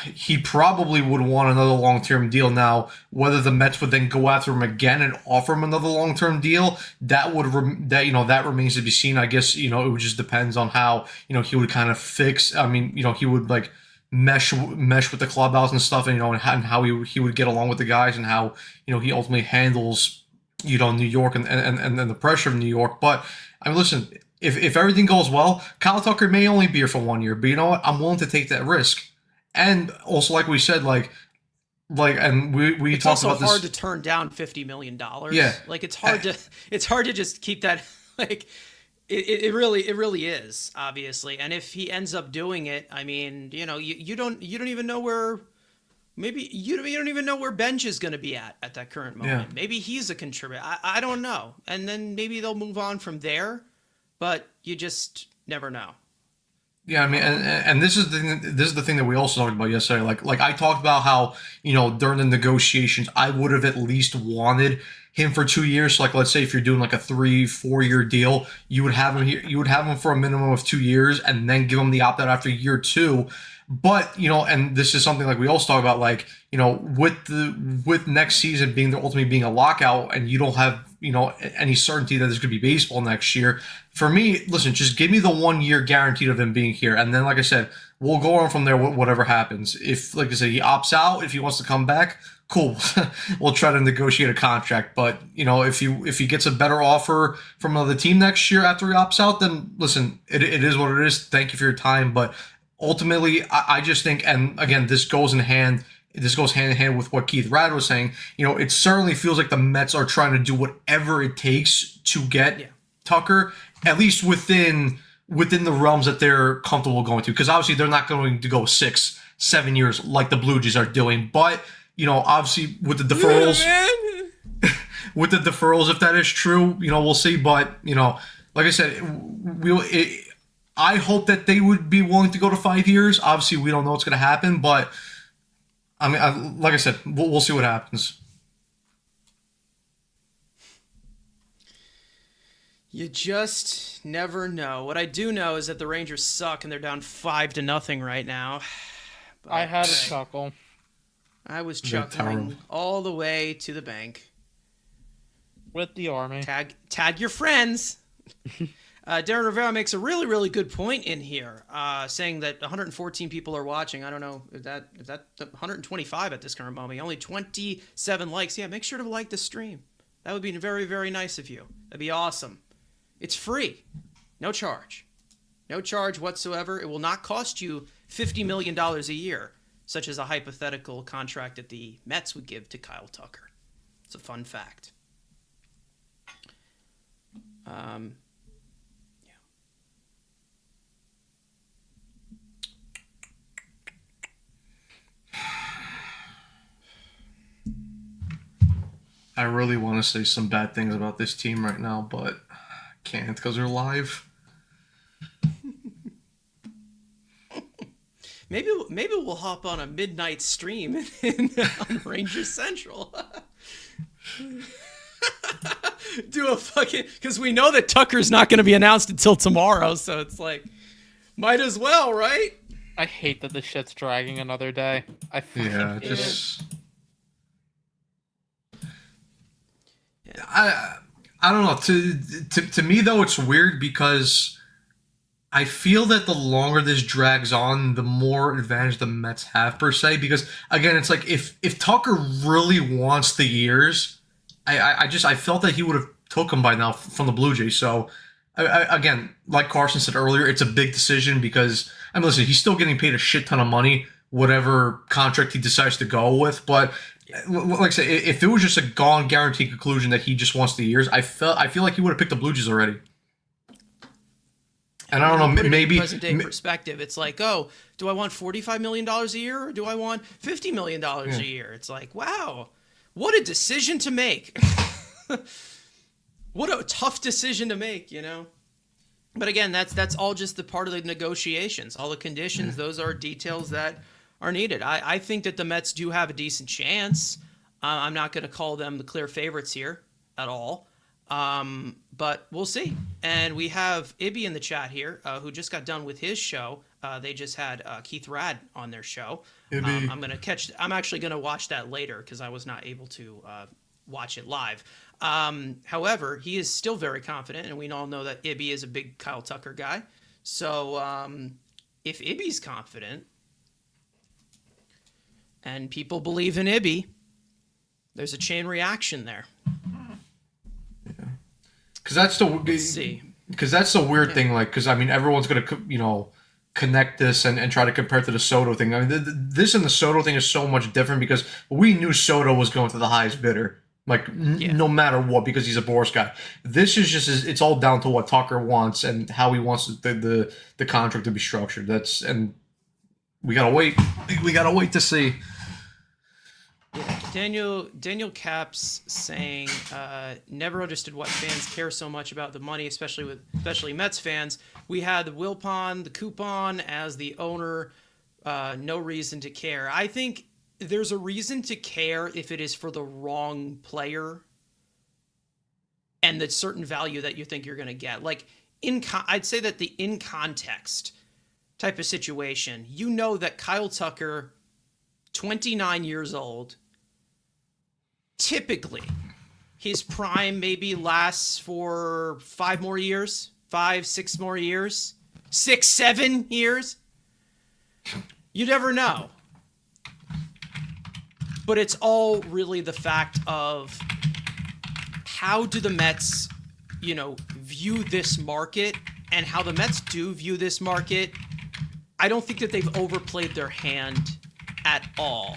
he probably would want another long-term deal. Now, whether the Mets would then go after him again and offer him another long-term deal, that remains to be seen. I guess it would just depends on how he would kind of fix. I mean, he would like mesh with the clubhouse and stuff, and how he would get along with the guys, and how he ultimately handles New York and the pressure of New York. But I mean, listen, if everything goes well, Kyle Tucker may only be here for 1 year, but you know what? I'm willing to take that risk. And also, like we said, like like, and we It's talked also about hard this. to turn down $50 million. Yeah. Like it's hard to just keep that like it really is, obviously. And if he ends up doing it, I mean, you don't even know where maybe you don't even know where Bench is going to be at that current moment. Yeah. Maybe he's a contributor. I don't know. And then maybe they'll move on from there, but you just never know. Yeah, I mean, and this is the thing that we also talked about yesterday. Like I talked about how during the negotiations, I would have at least wanted him for 2 years. So like, let's say if you're doing like a 3-4 year deal, you would have him here. You would have him for a minimum of 2 years, and then give him the opt out after year two. But and this is something like we also talk about, like with next season being ultimately being a lockout, and you don't have any certainty that there's going to be baseball next year. For me, listen, just give me the 1 year guaranteed of him being here, and then like I said, we'll go on from there. Whatever happens, if like I said, he opts out, if he wants to come back, cool. We'll try to negotiate a contract. But if he gets a better offer from another team next year after he opts out, then listen, it is what it is. Thank you for your time, but ultimately, I just think, and again, this goes hand in hand with what Keith Rad was saying. It certainly feels like the Mets are trying to do whatever it takes to get Tucker, at least within the realms that they're comfortable going to. Because obviously, they're not going to go 6-7 years like the Blue Jays are doing. But obviously, with the deferrals, if that is true, we'll see. But like I said, I hope that they would be willing to go to 5 years. Obviously, we don't know what's going to happen, but I mean, like I said, we'll see what happens. You just never know. What I do know is that the Rangers suck and they're down 5-0 right now. But I had a chuckle. I was They're chuckling terrible. all the way to the bank. With the Army. Tag your friends. Darren Rivera makes a really, really good point in here, saying that 114 people are watching. I don't know if that 125 at this current moment. Only 27 likes. Yeah, make sure to like the stream. That would be very, very nice of you. That'd be awesome. It's free. No charge. No charge whatsoever. It will not cost you $50 million a year, such as a hypothetical contract that the Mets would give to Kyle Tucker. It's a fun fact. I really want to say some bad things about this team right now, but I can't because they're live. Maybe we'll hop on a midnight stream on Ranger Central. Do a fucking, because we know that Tucker's not going to be announced until tomorrow, so it's like, might as well, right? I hate that this shit's dragging another day. I fucking hate it. I don't know. To me though, it's weird because I feel that the longer this drags on, the more advantage the Mets have per se. Because again, it's like if Tucker really wants the years, I felt that he would have took him by now from the Blue Jays. So again, like Carson said earlier, it's a big decision because I mean, listen, he's still getting paid a shit ton of money, whatever contract he decides to go with, but. Like I said, if it was just a gone guaranteed conclusion that he just wants the years, I feel like he would have picked the Blue Jays already. And I don't know, maybe present day perspective, it's like, oh, do I want $45 million a year or do I want $50 million a year? It's like, wow, what a decision to make. What a tough decision to make, But again, that's all just the part of the negotiations. All the conditions, those are details that are needed. I think that the Mets do have a decent chance. I'm not going to call them the clear favorites here at all. But we'll see. And we have Ibby in the chat here, who just got done with his show. They just had Keith Rad on their show. I'm actually going to watch that later because I was not able to watch it live. However, he is still very confident, and we all know that Ibby is a big Kyle Tucker guy. So if Ibby's confident, and people believe in Ibby, there's a chain reaction there. Because that's the Let's see. Because that's the weird thing. Like, because I mean, everyone's gonna connect this and try to compare it to the Soto thing. I mean, this and the Soto thing is so much different because we knew Soto was going to the highest bidder, like no matter what, because he's a Boris guy. This is just it's all down to what Tucker wants and how he wants the contract to be structured. And we gotta wait. We gotta wait to see. Yeah, Daniel Caps saying, never understood why fans care so much about the money, especially Mets fans. We had the Wilpon, the coupon as the owner, no reason to care. I think there's a reason to care if it is for the wrong player and the certain value that you think you're going to get. Like I'd say that the in context type of situation, you know that Kyle Tucker, 29 years old, typically his prime maybe lasts for 5 more years, 5, 6 more years, 6, 7 years. You never know. But it's all really the fact of how do the Mets, view this market, and how the Mets do view this market. I don't think that they've overplayed their hand at all.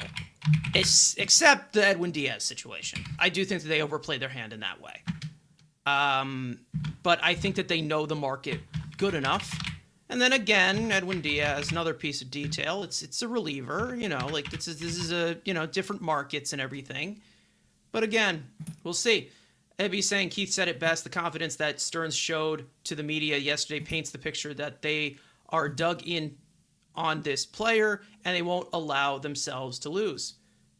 Except the Edwin Diaz situation. I do think that they overplayed their hand in that way. But I think that they know the market good enough. And then again, Edwin Diaz, another piece of detail. It's a reliever, like this is a different markets and everything. But again, we'll see. Ebby saying Keith said it best. The confidence that Stearns showed to the media yesterday paints the picture that they are dug in on this player and they won't allow themselves to lose.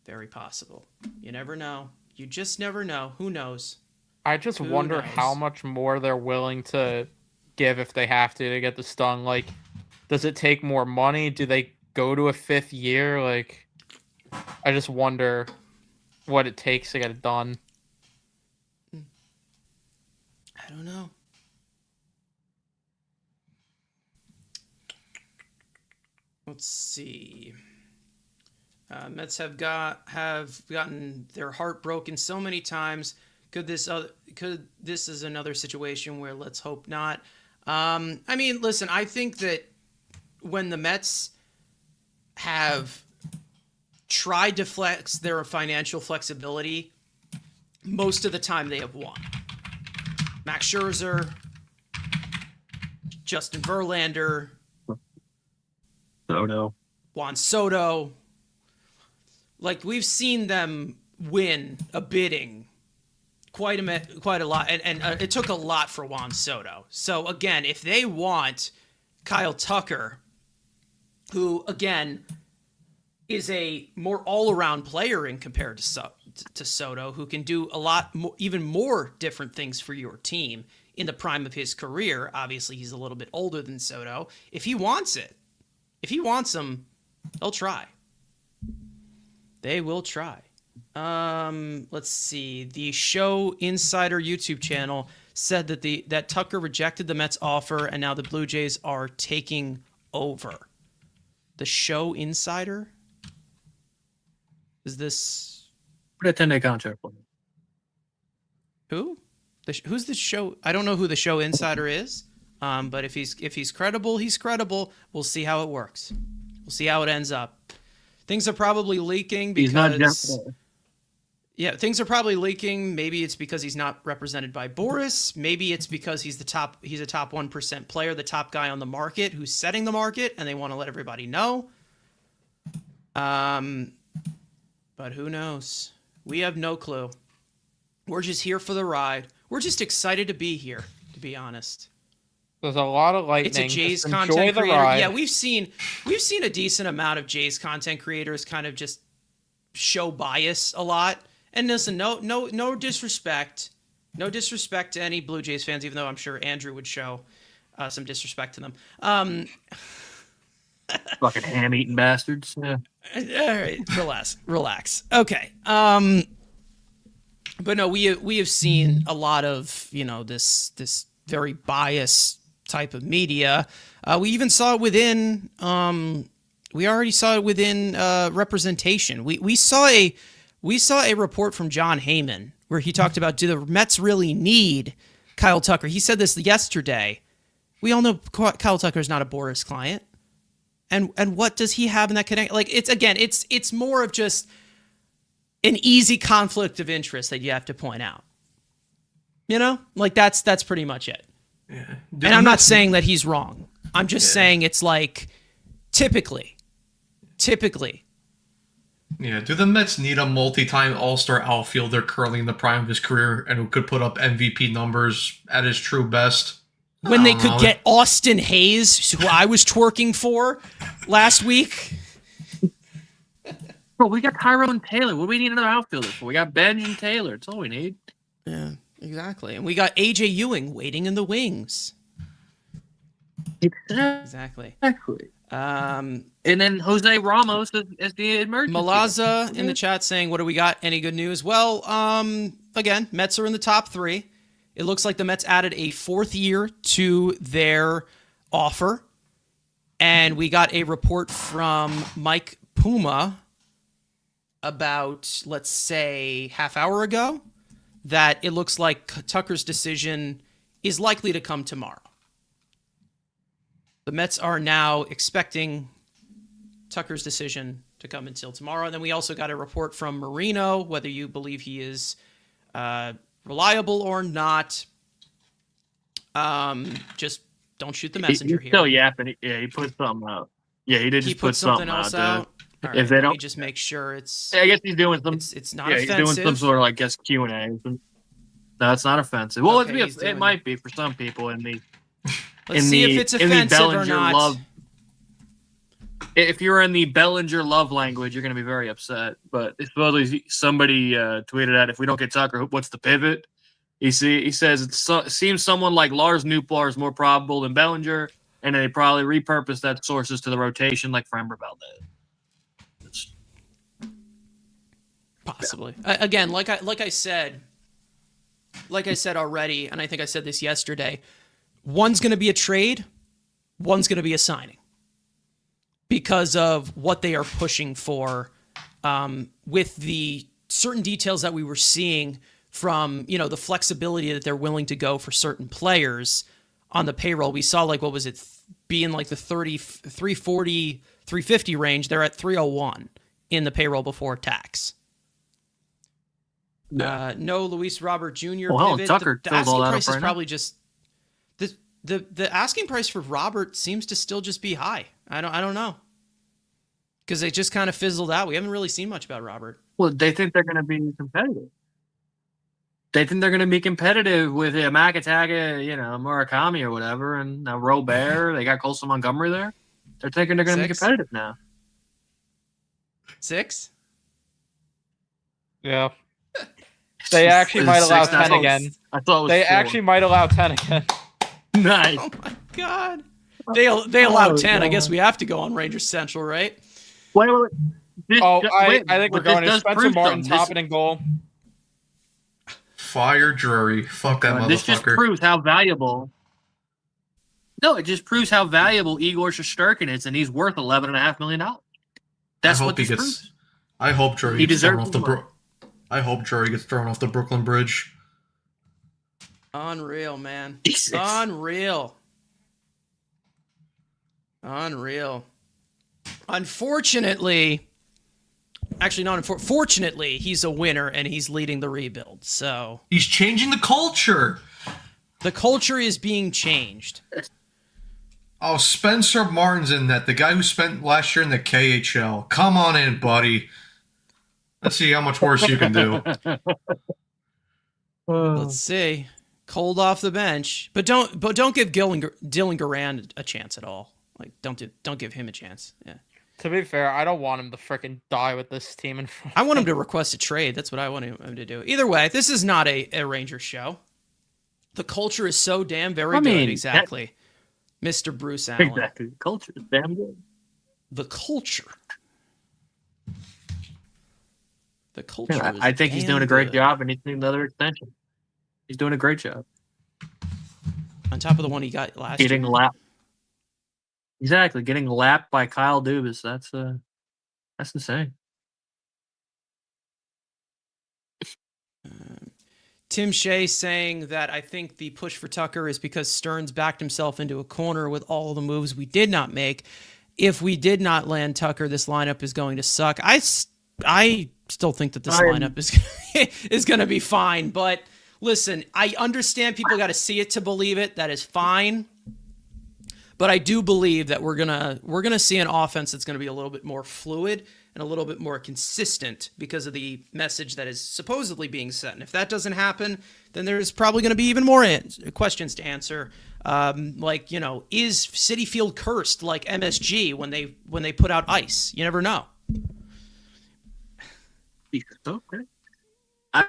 Very possible. You never know. You just never know. Who knows? I just wonder how much more they're willing to give if they have to get the stung. Like, does it take more money? Do they go to a 5th year? Like, I just wonder what it takes to get it done. I don't know. Let's see. Mets have gotten their heart broken so many times. Could this is another situation where let's hope not. I mean, listen, I think that when the Mets have tried to flex their financial flexibility, most of the time they have won. Max Scherzer, Justin Verlander, Juan Soto. Like, we've seen them win a bidding quite a lot, and it took a lot for Juan Soto. So again, if they want Kyle Tucker, who again is a more all-around player in compared to Soto, who can do a lot more, even more different things for your team in the prime of his career. Obviously, he's a little bit older than Soto. If he wants him, they'll try. They will try. Let's see. The Show Insider YouTube channel said that Tucker rejected the Mets offer and now the Blue Jays are taking over. The Show Insider? Is this Put a 10-day contract for him. who? Who's the Show? I don't know who the Show Insider is. But if he's credible, he's credible. We'll see how it works. We'll see how it ends up. Things are probably leaking because things are probably leaking. Maybe it's because he's not represented by Boris. Maybe it's because he's a top 1% player, the top guy on the market who's setting the market, and they want to let everybody know. But who knows? We have no clue. We're just here for the ride. We're just excited to be here, to be honest. There's a lot of lightning. It's a Jays just content creator. Ride. Yeah, we've seen a decent amount of Jays content creators kind of just show bias a lot. And listen, no disrespect. No disrespect to any Blue Jays fans, even though I'm sure Andrew would show some disrespect to them. Fucking ham-eating bastards. Yeah. All right, relax. Okay. But no, we have seen a lot of, this very biased type of media. We even saw it within representation. We saw a report from John Heyman where he talked about, do the Mets really need Kyle Tucker? He said this yesterday. We all know Kyle Tucker is not a Boris client. And what does he have in that connection? Like, it's more of just an easy conflict of interest that you have to point out. You know, like that's pretty much it. Yeah. And I'm not saying that he's wrong. I'm just saying it's like typically. Yeah, do the Mets need a multi-time All-Star outfielder currently in the prime of his career and who could put up MVP numbers at his true best? When they could get Austin Hayes, who I was twerking for last week. Bro, we got Tyrone Taylor. What do we need another outfielder for? We got Benj and Taylor. That's all we need. Yeah, exactly. And we got AJ Ewing waiting in the wings. Exactly. And then Jose Ramos as the emergency. Malaza in the chat saying, what do we got? Any good news? Well, again, Mets are in the top 3. It looks like the Mets added a 4th year to their offer. And we got a report from Mike Puma about, let's say, half hour ago, that it looks like Tucker's decision is likely to come tomorrow. The Mets are now expecting Tucker's decision to come until tomorrow. And then we also got a report from Marino, whether you believe he is reliable or not. Just don't shoot the messenger He's here. still yapping. Yeah, he put something out. Yeah, he did just put something else out. All right, if they let don't, me just make sure it's. I guess he's doing some. It's not yeah, offensive. he's doing some sort of like guess Q&A. No, it's not offensive. Well, Okay, it might be for some people in the. Let's see if it's offensive or not. Love, if you're in the Bellinger love language, you're going to be very upset. But supposedly somebody tweeted out, if we don't get Tucker, what's the pivot? He says it seems someone like Lars Nootbaar is more probable than Bellinger, and they probably repurpose that sources to the rotation like Framber Valdez. Possibly. Again, like I said already, and I think I said this yesterday, one's going to be a trade, one's going to be a signing because of what they are pushing for with the certain details that we were seeing from, the flexibility that they're willing to go for certain players on the payroll. We saw, like, what was it, being like the 340, 350 range. They're at 301 in the payroll before tax. No Luis Robert Jr. Well, pivot. Tucker The fills all asking that price up is right probably just the asking price for Robert seems to still just be high. I don't know, because they just kind of fizzled out. We haven't really seen much about Robert. Well, they think they're going to be competitive. They think they're going to be competitive with Makataga, Murakami or whatever, and Robert. They got Colson Montgomery there. They're thinking they're going to be competitive now. 6? Yeah. They actually might allow 10 again. I thought it was They 4. actually might allow 10 again. Nice. Oh my God. They allow 10. I guess we have to go on Rangers Central, right? Wait. I think we're going to Spencer Martin, top it in goal. Fire Drury. Fuck that motherfucker. This just proves how valuable. No, it just proves how valuable Igor Shesterkin is, and he's worth $11.5 million. That's what this proves. I hope Drury He gets thrown deserves off the I hope Drury gets thrown off the Brooklyn Bridge. Unreal, man. Jesus. Unreal. Unfortunately, fortunately, he's a winner and he's leading the rebuild. So he's changing the culture. The culture is being changed. Oh, Spencer Martin's in that. The guy who spent last year in the KHL. Come on in, buddy. Let's see how much worse you can do. Let's see. Cold off the bench, but don't give Dylan Garand a chance at all. Like, don't give him a chance. Yeah. To be fair, I don't want him to freaking die with this team in front. I want him to request a trade. That's what I want him to do. Either way, this is not a Rangers show. The culture is so damn very good. Exactly. Mr. Bruce Allen. Exactly. The culture is damn good. The culture. Yeah, I think he's doing a great job, and he's doing another extension. He's doing a great job. On top of the one he got last year. Getting lapped. Exactly. Getting lapped by Kyle Dubas. That's insane. Tim Shea saying that I think the push for Tucker is because Stearns backed himself into a corner with all the moves we did not make. if we did not land Tucker, this lineup is going to suck. I still think that this lineup is going to be fine. But listen, I understand people got to see it to believe it. That is fine. But I do believe that we're gonna see an offense that's gonna be a little bit more fluid and a little bit more consistent because of the message that is supposedly being sent. And if that doesn't happen, then there's probably gonna be even more questions to answer. Like, you know, is Citi Field cursed like MSG when they put out ice? You never know. Okay. I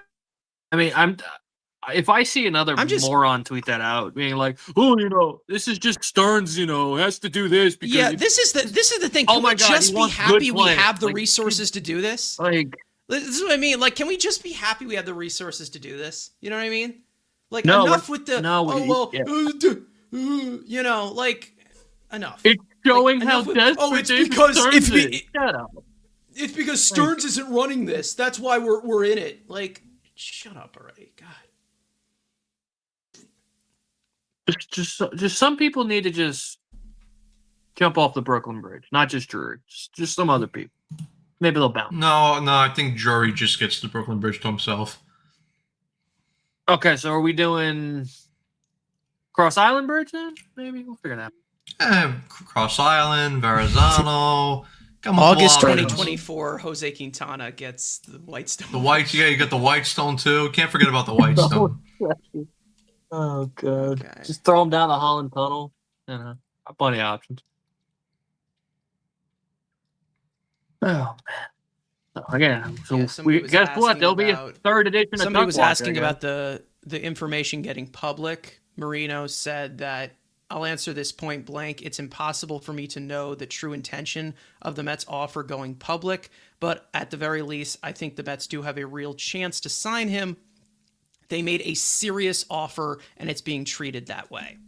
mean, if I see another moron tweet that out, being like, "Oh, you know, this is just Stearns, you know, has to do this because this is the thing. Can we just be happy we have the resources to do this? Like, this is what I mean. Like, can we just be happy we have the resources to do this? You know what I mean? Like, no, enough with the you know, like enough. It's showing how desperate. It's because Shut up. It's because Stearns isn't running this. That's why we're in it. Like, shut up already, God. Just some people need to just jump off the Brooklyn Bridge, not just Drury, just some other people. Maybe they'll bounce. No, I think Drury just gets the Brooklyn Bridge to himself. Okay, so are we doing Cross Island Bridge then? Maybe we'll figure that out. Cross Island, Verrazano. August 2024, Jose Quintana gets the Whitestone. The White, you got the Whitestone too. Can't forget about the Whitestone. Oh, God. Okay. Just throw them down the Holland Tunnel. You know, plenty of options. Oh, man. So, again, guess what? There'll be a third edition of somebody was asking about the information getting public. Marino said that, I'll answer this point blank. It's impossible for me to know the true intention of the Mets offer going public, but at the very least, I think the Mets do have a real chance to sign him. They made a serious offer, and it's being treated that way.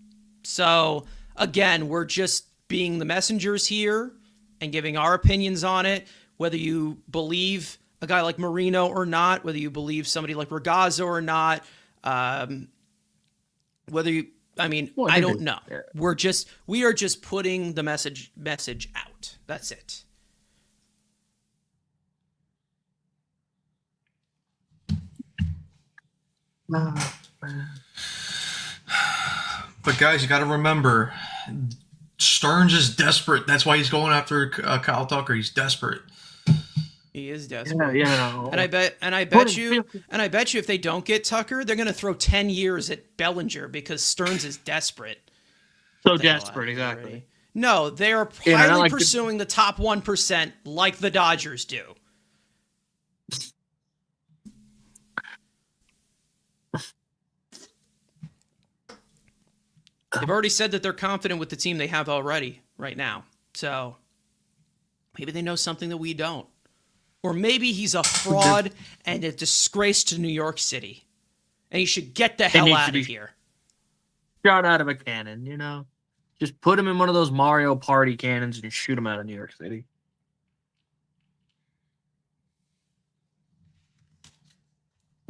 So, again, we're just being the messengers here and giving our opinions on it, whether you believe a guy like Marino or not, whether you believe somebody like Ragazzo or not, I don't know. We are just putting the message out. That's it. But guys, you got to remember, Stearns is desperate. That's why he's going after Kyle Tucker. He's desperate. He is desperate. Yeah. And I bet you if they don't get Tucker, they're going to throw 10 years at Bellinger because Stearns is desperate. So desperate, exactly. No, they are highly pursuing the top 1% like the Dodgers do. They've already said that they're confident with the team they have already right now. So maybe they know something that we don't. Or maybe he's a fraud and a disgrace to New York City. And he should get the hell out of here. Shot out of a cannon, you know? Just put him in one of those Mario Party cannons and shoot him out of New York City.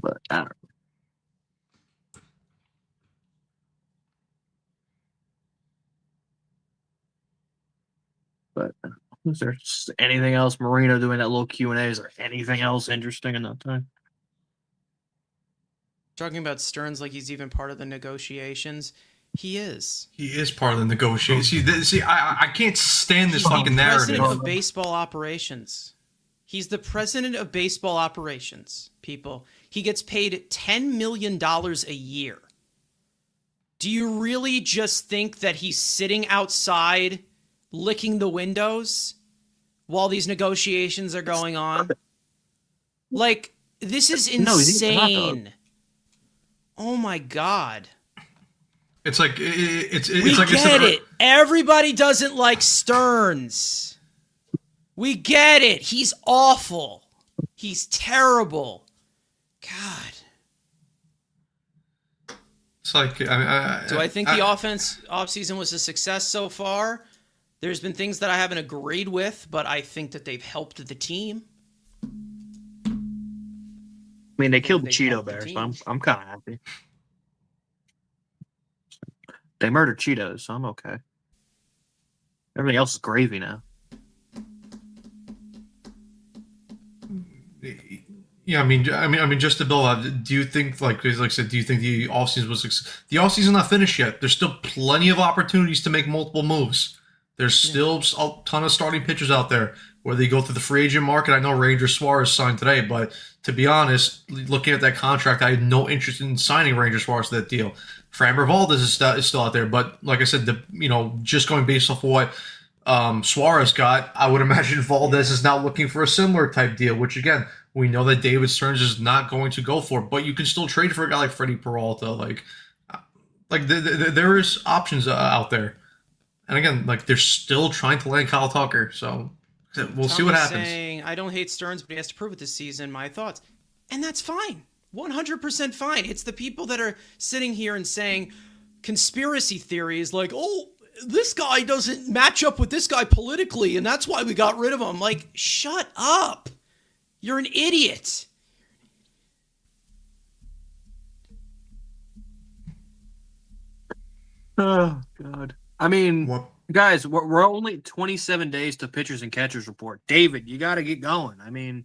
But I don't know. But is there anything else? Marino doing that little Q&A. Is there anything else interesting in that time? Talking about Stearns like he's even part of the negotiations. He is. He is part of the negotiations. See, I can't stand this fucking narrative. President of baseball operations. He's the president of baseball operations, people. He gets paid $10 million a year. Do you really just think that he's sitting outside licking the windows while these negotiations are going on? Like, this is insane. Oh my God. It's like it's we like get it. Everybody doesn't like Stearns. We get it. He's awful. He's terrible. God. It's like do I think the offseason was a success so far? There's been things that I haven't agreed with, but I think that they've helped the team. I mean, they killed the Cheeto Bears, so I'm kind of happy. They murdered Cheetos, so I'm okay. Everything else is gravy now. Yeah, I mean, just to build up, do you think, like I said, do you think the offseason the offseason not finished yet? There's still plenty of opportunities to make multiple moves. There's still a ton of starting pitchers out there. Whether you go through the free agent market, I know Ranger Suarez signed today, but to be honest, looking at that contract, I had no interest in signing Ranger Suarez to that deal. Framber Valdez is still out there, but like I said, just going based off of what Suarez got, I would imagine Valdez is now looking for a similar type deal, which again, we know that David Stearns is not going to go for, but you can still trade for a guy like Freddie Peralta. There is options out there, and again, like they're still trying to land Kyle Tucker, so we'll see what happens. Saying, I don't hate Stearns, but he has to prove it this season. My thoughts, and that's fine, 100% fine. It's the people that are sitting here and saying conspiracy theories like, oh, this guy doesn't match up with this guy politically, and that's why we got rid of him. Like, shut up. You're an idiot. Oh, God. I mean, What? guys, we're only 27 days to pitchers and catchers report. David, you got to get going. I mean,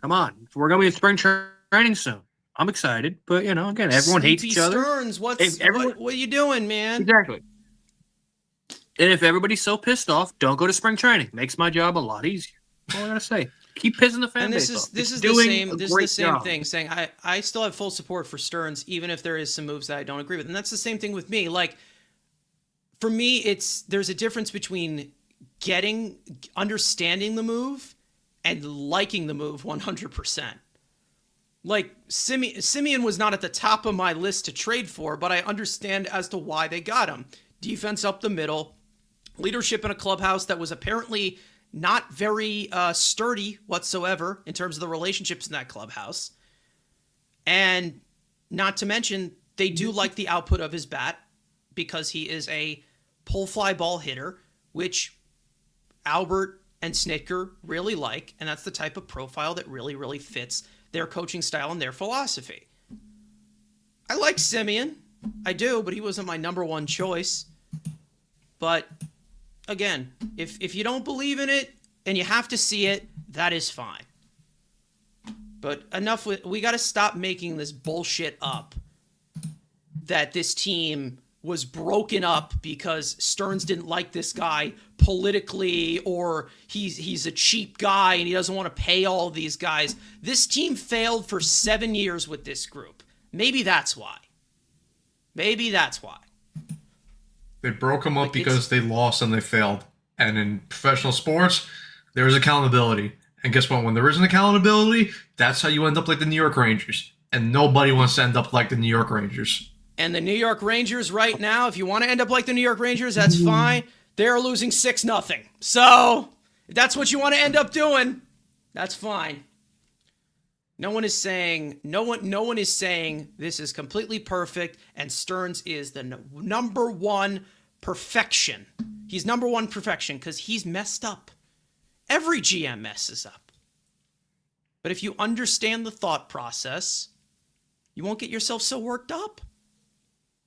come on. We're going to be in spring training soon. I'm excited. But, again, everyone hates each other. Stearns, what are you doing, man? Exactly. And if everybody's so pissed off, don't go to spring training. Makes my job a lot easier. That's all I got to say. Keep pissing the fan base off. This is the same thing, saying I still have full support for Stearns, even if there is some moves that I don't agree with. And that's the same thing with me. Like, for me, there's a difference between understanding the move and liking the move 100%. Like, Simeon was not at the top of my list to trade for, but I understand as to why they got him. Defense up the middle, leadership in a clubhouse that was apparently not very sturdy whatsoever in terms of the relationships in that clubhouse. And not to mention, they do like the output of his bat because he is a pull fly ball hitter, which Albert and Snitker really like. And that's the type of profile that really, really fits their coaching style and their philosophy. I like Simeon. I do, but he wasn't my number one choice. But again, if you don't believe in it and you have to see it, that is fine. But enough we got to stop making this bullshit up that this team was broken up because Stearns didn't like this guy politically, or he's a cheap guy and he doesn't want to pay all of these guys. This team failed for 7 years with this group. Maybe that's why. They broke them up because they lost and they failed. And in professional sports, there is accountability. And guess what? When there isn't accountability, that's how you end up like the New York Rangers. And nobody wants to end up like the New York Rangers. And the New York Rangers right now, if you want to end up like the New York Rangers, that's fine. They're losing 6-0. So if that's what you want to end up doing, that's fine. No one is saying this is completely perfect and Stearns is the number one perfection. He's number one perfection because he's messed up. Every GM messes up. But if you understand the thought process, you won't get yourself so worked up.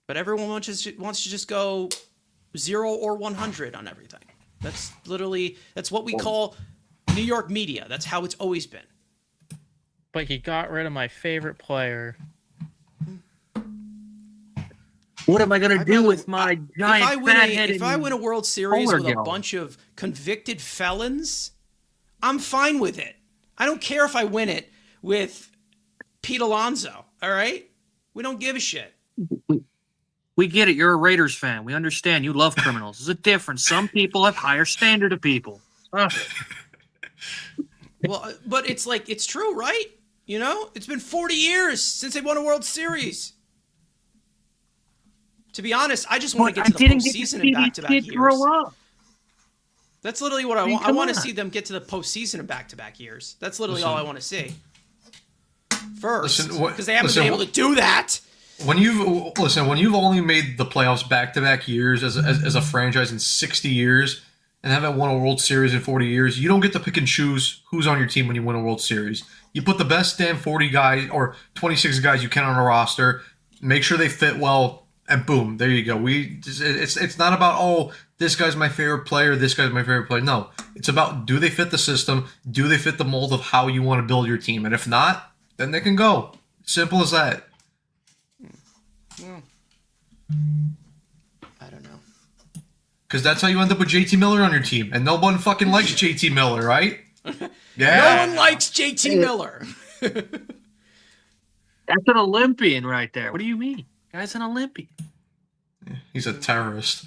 But everyone wants to just go 0 or 100 on everything. That's what we call New York media. That's how it's always been. But he got rid of my favorite player. What am I going to do with my giant fat-headed If I win a World Series with a girl? bunch of convicted felons, I'm fine with it. I don't care if I win it with Pete Alonso, all right? We don't give a shit. We get it. You're a Raiders fan. We understand. You love criminals. There's a difference. Some people have higher standard of people. Well, but it's true, right? It's been 40 years since they won a World Series. To be honest, I just want to get to the postseason in back-to-back years. Grow up. That's literally what I want. I want to see them get to the postseason in back-to-back years. That's literally all I want to see. First, because they haven't been able to do that. When you've only made the playoffs back-to-back years as a franchise in 60 years and haven't won a World Series in 40 years, you don't get to pick and choose who's on your team when you win a World Series. You put the best damn 40 guys or 26 guys you can on a roster, make sure they fit well, and boom, there you go. It's not about, oh, this guy's my favorite player, this guy's my favorite player. No, it's about, do they fit the system? Do they fit the mold of how you want to build your team? And if not, then they can go. Simple as that. Well, I don't know. Because that's how you end up with JT Miller on your team, and no one fucking likes JT Miller, right? No one likes JT Miller. That's an Olympian right there. What do you mean? Guy's an Olympian. He's a terrorist.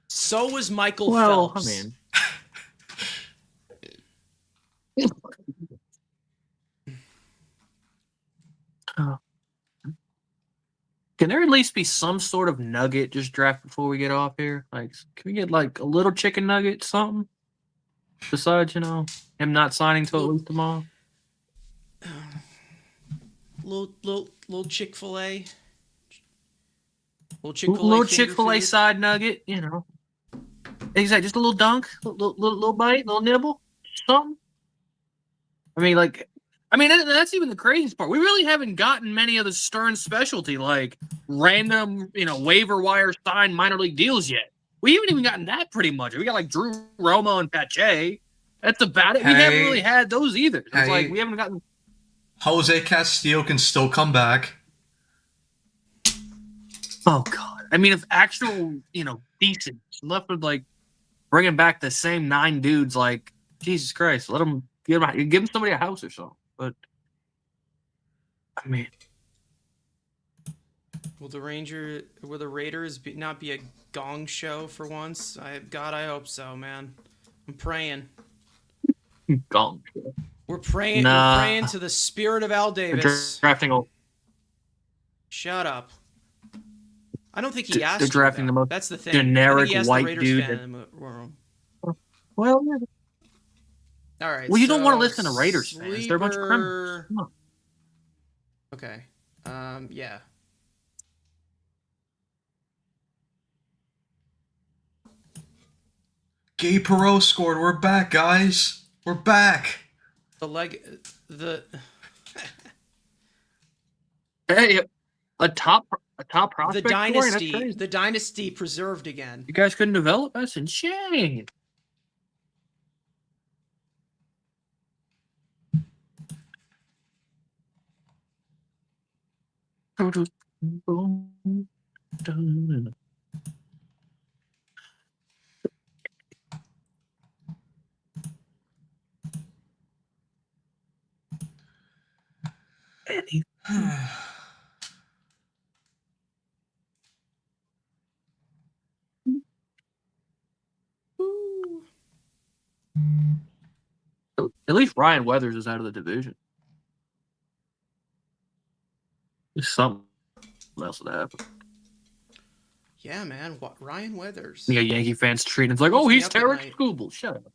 So was Michael Well, Phelps. I mean, can there at least be some sort of nugget just draft before we get off here? Like, can we get like a little chicken nugget, something? Besides, him not signing till at least tomorrow. Little Chick-fil-A. Little Chick-fil-A side nugget, Exactly, just a little dunk, little bite, little nibble, something. That's even the craziest part. We really haven't gotten many of the Stern specialty, like random, waiver wire signed minor league deals yet. We haven't even gotten that pretty much. We got like Drew Romo and Pache. That's about it. We haven't really had those either. It's like we haven't gotten. Jose Castillo can still come back. Oh God! If actual, decent left with like bringing back the same 9 dudes, like Jesus Christ, let them give them somebody a house or something. But will the Raiders not be a gong show for once? I hope so, man. I'm praying. Gong show. We're praying. Nah. We're praying to the spirit of Al Davis. Drafting a. Shut up. I don't think he asked. They're drafting the most That's the thing. generic I think he asked white the Raiders dude. fan in the room. Well, All right. Well, you don't so want to listen to Raiders fans. They're a bunch of criminals. Come on. Okay. Yeah. Gabe Perreault scored. We're back, guys. We're back. Hey, a top prospect. The dynasty preserved again. You guys couldn't develop? That's insane. At least Ryan Weathers is out of the division. There's something else that happened. Yeah, man. What Ryan Weathers? You got Yankee fans treating him like, oh, he's Tarek Skubal. Shut up.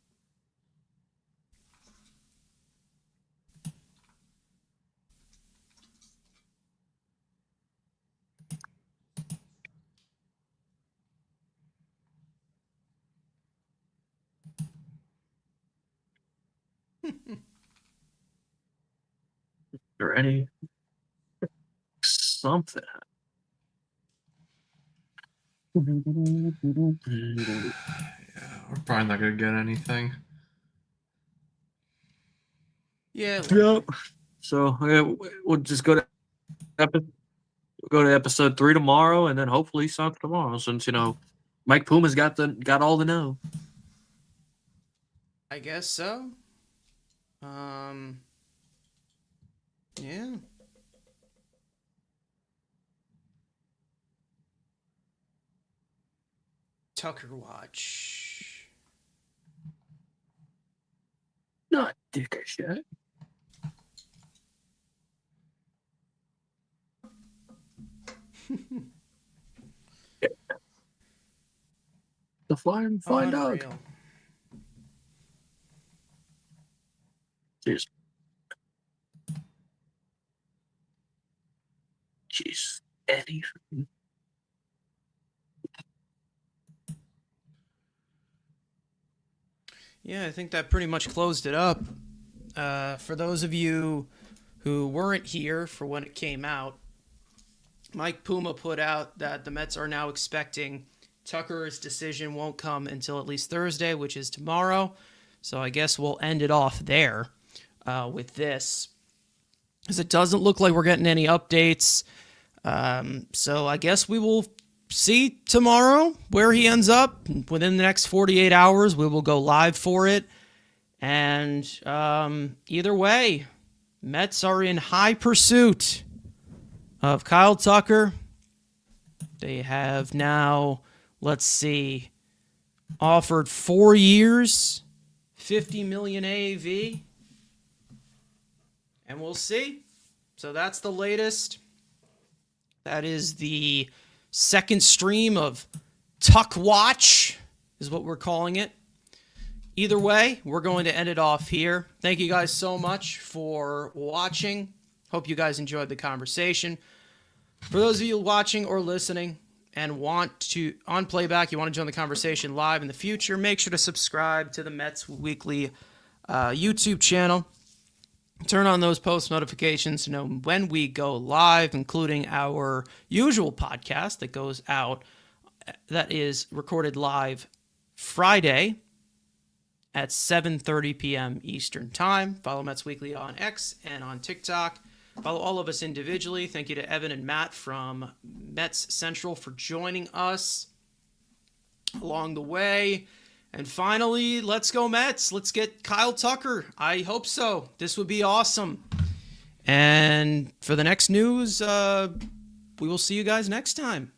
Or any something. Yeah, we're probably not gonna get anything. Yeah. Yep. So we'll just go to episode 3 tomorrow, and then hopefully something tomorrow. Since Mike Puma's got all the know. I guess so. Yeah. Tucker watch. Not dick a shit. The flying dog. Unreal. Cheers. Jeez, Eddie. Yeah, I think that pretty much closed it up. For those of you who weren't here for when it came out, Mike Puma put out that the Mets are now expecting Tucker's decision won't come until at least Thursday, which is tomorrow. So I guess we'll end it off there with this, because it doesn't look like we're getting any updates. So I guess we will see tomorrow where he ends up. Within the next 48 hours, we will go live for it. And either way, Mets are in high pursuit of Kyle Tucker. They have now, let's see, offered 4 years, $50 million AAV. And we'll see. So that's the latest. That is the second stream of Tuck Watch, is what we're calling it. Either way, we're going to end it off here. Thank you guys so much for watching. Hope you guys enjoyed the conversation. For those of you watching or listening and want to, on playback, you want to join the conversation live in the future, make sure to subscribe to the Mets Weekly YouTube channel. Turn on those post notifications to know when we go live, including our usual podcast that goes out, that is recorded live Friday at 7:30 p.m. Eastern Time. Follow Mets Weekly on X and on TikTok. Follow all of us individually. Thank you to Evan and Matt from Mets Central for joining us along the way. And finally, let's go Mets. Let's get Kyle Tucker. I hope so. This would be awesome. And for the next news, we will see you guys next time.